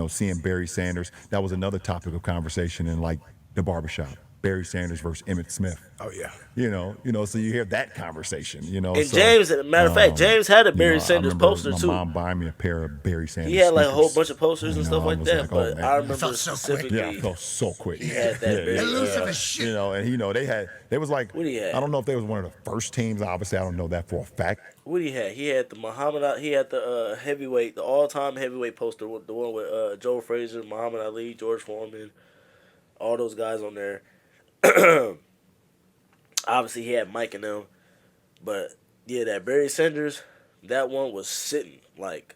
seeing Barry Sanders. That was another topic of conversation in like the barbershop. Barry Sanders versus Emmitt Smith. Oh yeah. So you hear that conversation, And James, as a matter of fact, James had a Barry Sanders I remember poster my too. mom buying me a pair of Barry Sanders. He had like a whole sneakers. bunch of posters and stuff I like was that. like, oh, But man. I remember felt so quick. specifically. Yeah, I felt so quick. He had that Barry. Elusive as shit. And they was like, What he had? I don't know if they was one of the first teams. Obviously, I don't know that for a fact. What he had? He had the Muhammad. He had the heavyweight, the all-time heavyweight poster, the one with Joe Frazier, Muhammad Ali, George Foreman, all those guys on there. Obviously, he had Mike and them, but yeah, that Barry Sanders, that one was sitting like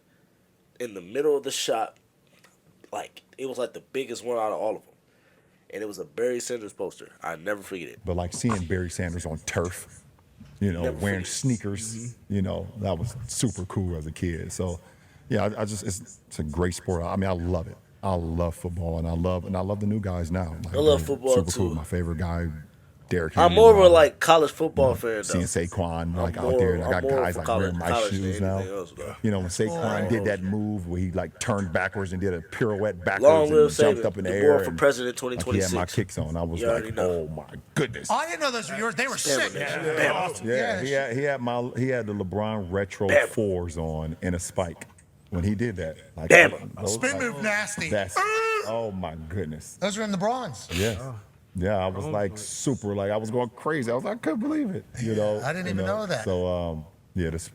in the middle of the shop, like it was like the biggest one out of all of them, and it was a Barry Sanders poster. I never forget it. But like seeing Barry Sanders on turf, wearing sneakers, that was super cool as a kid. So, yeah, it's a great sport. I mean, I love it. I love football, and I love the new guys now. Like, I love football, super too. cool. My favorite guy, Derrick I'm Henry, more of a like college football fan though. Seeing Saquon I'm out there, and I more- got I'm more guys for like wearing my college shoes than now. anything else, bro. When Saquon did that move where he like turned backwards and did a pirouette backwards Long and live jumped Saban, up in the the air. boy for and, president like, he 2026. had my kicks on. I was You already like, know. oh my goodness. Oh, I didn't know those were yours. They were sick. Yeah, he had the LeBron Retro Damn. 4s on and a spike when he did that. Like, Damn. Spin move nasty. Oh my goodness. Those were in the bronze. Yeah. Yeah, I was like super, like I was going crazy. I couldn't believe it. I didn't even know that. So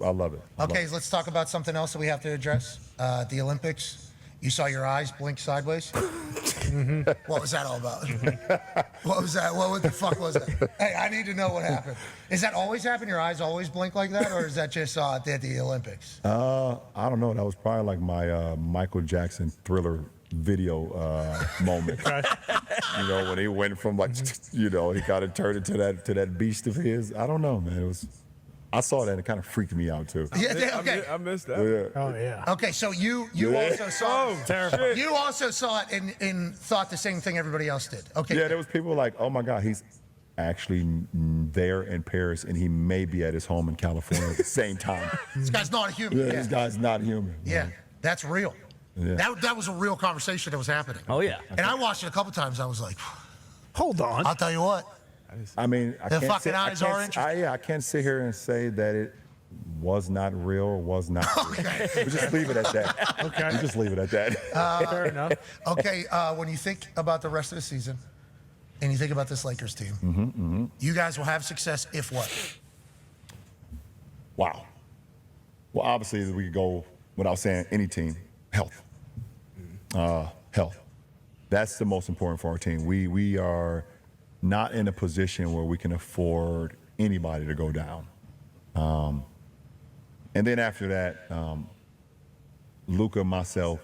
I love it. Okay, let's talk about something else that we have to address. The Olympics. You saw your eyes blink sideways. What was that all about? What was that? What the fuck was that? Hey, I need to know what happened. Is that always happen? Your eyes always blink like that, or is that just at the Olympics? I don't know. That was probably like my Michael Jackson Thriller video moment. When he went from like, he kind of turned into that beast of his. I don't know, man. I saw that and it kind of freaked me out too. Yeah, okay. I missed that. Yeah. Oh yeah. Okay, so you also saw it. Terrifying. You also saw it and thought the same thing everybody else did. Okay. Yeah, there was people like, oh my God, he's actually there in Paris and he may be at his home in California at the same time. This guy's not a human. Yeah, this guy's not human. Yeah, that's real. Yeah. That was a real conversation that was happening. Oh yeah. And I watched it a couple times. I was like, Hold on. I'll tell you what. I mean, The fucking eyes are interesting. I can't sit here and say that it was not real or was not real. We just leave it at that. Okay. We just leave it at that. Fair enough. Okay, when you think about the rest of the season and you think about this Lakers team, you guys will have success if what? Wow. Well, obviously, we could go without saying any team, health. Health. That's the most important for our team. We are not in a position where we can afford anybody to go down. And then after that, Luka, myself,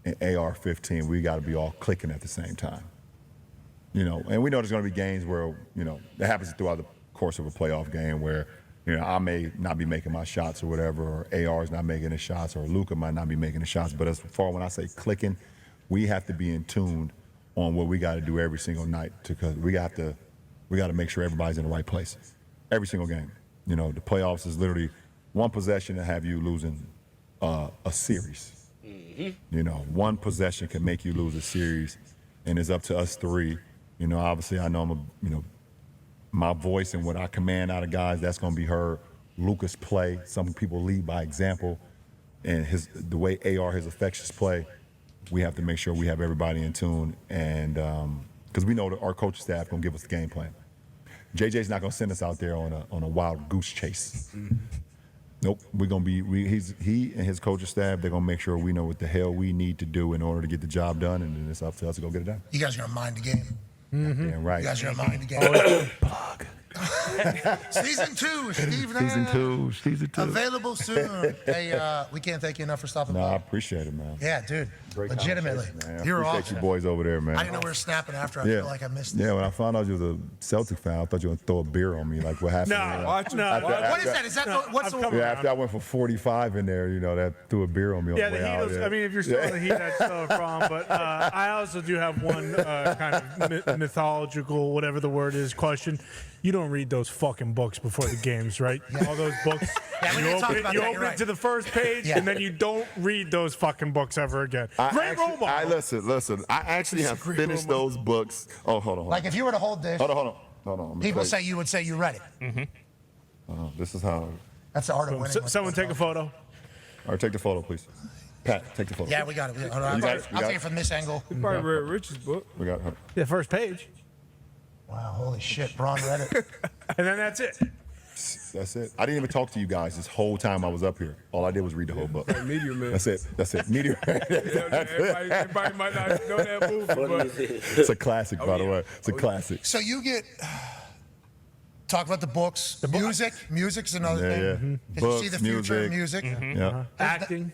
and AR-15, we got to be all clicking at the same time. You know, and we know there's going to be games where, you know, that happens throughout the course of a playoff game where, you know, I may not be making my shots or whatever, or AR's not making his shots, or Luka might not be making the shots. But as far when I say clicking, we have to be in tune on what we got to do every single night, because we got to make sure everybody's in the right place every single game. You know, the playoffs is literally one possession to have you losing a series. You know, one possession can make you lose a series, and it's up to us three. You know, obviously I know my voice and what I command out of guys, that's going to be heard. Luka's play, some people lead by example, and the way AR, his affections play, we have to make sure we have everybody in tune, and because we know that our coaching staff going to give us the game plan. JJ's not going to send us out there on a wild goose chase. Nope, we're going to be, he and his coaching staff, they're going to make sure we know what the hell we need to do in order to get the job done, and then it's up to us to go get it done. You guys are going to mind the game. Yeah, right. You guys are going to mind the game. Plug. Season 2, Steve Nash. Season 2. Available soon. Hey, we can't thank you enough for stopping by. I appreciate it, man. Yeah, dude. Great Legitimately. man. You're appreciate awesome. you boys over there, man. I didn't know we were snapping after. I feel like I missed it. Yeah, when I found out you was a Celtic fan, I thought you were going to throw a beer on me. Like, what happened? What is that? Is that what's the Yeah, after I went for 45 in there, you know, that threw a beer on me on the way out. I mean, if you're still in the Heat, that's still a problem. But I also do have one kind of mythological, whatever the word is, question. You don't read those fucking books before the games, right? All those books. You open it to the first page, and then you don't read those fucking books ever again. Listen. I actually have finished those books. Oh, hold on. Like if you were to hold this. Hold on. People say you would say you read it. Mm-hmm. This is how. That's the art of winning. Someone take a photo. All right, take the photo, please. Pat, take the photo. Yeah, we got it. I'll take it from this angle. You probably read Rich's book. We got her. Yeah, first page. Wow, holy shit. Braun read it. And then that's it. That's it. I didn't even talk to you guys this whole time I was up here. All I did was read the whole book. Meteor Man. That's it. Meteor Man. Everybody might not know that movie, but it's a classic, by the way. It's a classic. So you get talk about the books, the music. Music's another thing. Yeah. Books, you see the future of music. Yeah. Acting,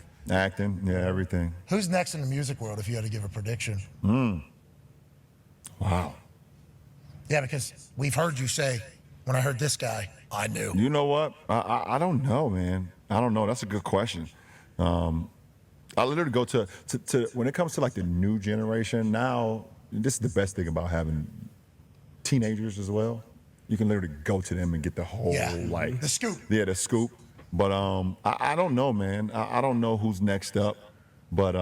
everything. Who's next in the music world if you had to give a prediction? Wow. Yeah, because we've heard you say, when I heard this guy, I knew. You know what? I don't know, man. I don't know. That's a good question. I literally go to when it comes to like the new generation now, this is the best thing about having teenagers as well. You can literally go to them and get the whole like the scoop. Yeah, the scoop. But I don't know, man. I don't know who's next up. But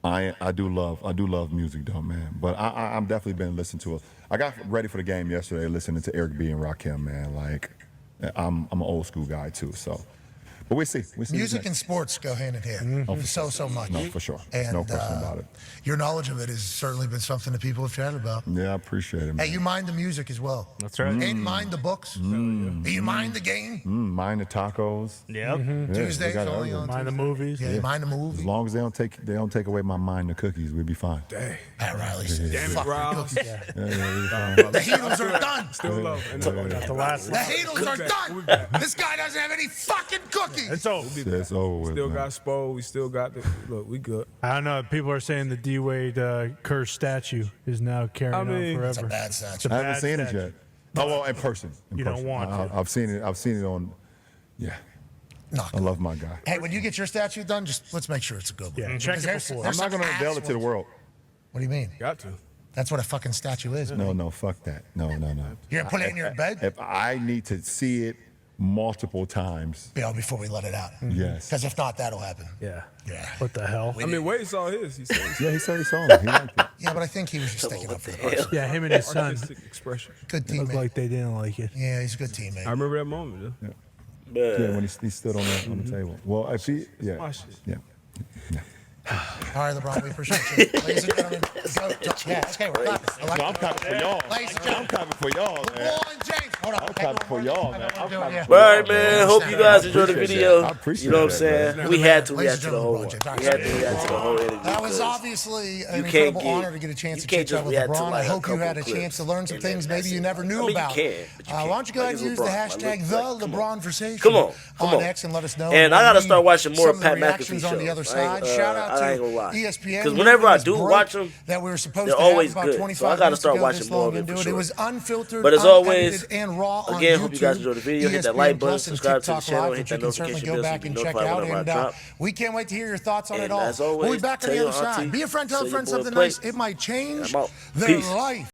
I do love music though, man. But I'm definitely been listening to it. I got ready for the game yesterday listening to Eric B and Rakim, man. Like I'm an old school guy too, so. But we'll see. Music and sports go hand in hand. So much. No, for sure. And, no question about it. Your knowledge of it has certainly been something that people have chatted about. Yeah, I appreciate it, man. Hey, you mind the music as well. That's right. And mind the books. Do you mind the game? Mind the tacos. Yep. Yeah, Tuesdays only on mind the movies. Yeah, mind the movie. As long as they don't take away my mind the cookies, we'll be fine. Dang. Pat Riley's Damn it, Rob. cookies. Yeah, The Heatles are done. Still love. The Heatles are done. This guy doesn't have any fucking cookies. It's over. it's over with. Still man. got Spo. We still got the look. We good. I don't know. People are saying the D Wade Kerr statue is now carrying on forever. It's a bad statue. I haven't seen it yet. Oh well, in person. You don't want it. I've seen it. I've seen it on. Yeah. I love my guy. Hey, when you get your statue done, just let's make sure it's a good one. Yeah, check it before. I'm not going to unveil it to the world. What do you mean? Got to. That's what a fucking statue is. No, fuck that. No. You're gonna put it in your bed? If I need to see it multiple times. Before we let it out. Yes. Because if not, that'll happen. Yeah. Yeah. What the hell? I mean, Wade saw his. He said. Yeah, he said he saw it. He liked it. Yeah, but I think he was just sticking up for the person. Yeah, him and his son Artistic expression. Good looked teammate. like they didn't like it. Yeah, he's a good teammate. I remember that moment. Yeah. Yeah, when he stood on the table. Well, if he, yeah. My shit. Yeah. All right, LeBron, we appreciate you. Ladies and gentlemen, yeah, okay, we're clapping. I'm clapping for y'all. Ladies and gentlemen, I'm clapping for y'all, man. LeBron James. Hold on. I'm clapping for y'all, man. I'm clapping for All right, y'all, man. Hope you guys enjoyed the Appreciate video. that. I appreciate You know what I'm that, saying? man. We had to Ladies react to and the whole gentlemen, one. LeBron We had to react to the whole interview. That was because obviously an you can't incredible get- honor to get a chance you to can't chit chat just with react to LeBron. like I hope you a had a couple chance to learn some clips things and maybe that's you it. never knew I mean, about. You can, but you Why don't you go ahead and use the hashtag *LeBronversation Come on. on X and let us know. And I gotta start watching more some of the Pat McAfee reactions shows. on the other I side. ain't, Shout out I ain't to gonna lie. ESPN. Because whenever I do break watch them, that we were supposed they're to have always about good. 25 So I gotta minutes start ago, watching this more long of it into for it. sure. It was unfiltered, But as always, unedited, and raw on again, YouTube, hope you guys enjoyed the video. Hit that ESPN like button, Plus and subscribe to the TikTok channel, Live, hit which you that can certainly notification go bell so you back be and check notified out. whenever I And drop. we can't wait to hear your thoughts on And it all. as always, We'll be back on tell the your other side. auntie, Be a friend, tell a say friend your boy something play. nice. It might change I'm out. their Peace. life.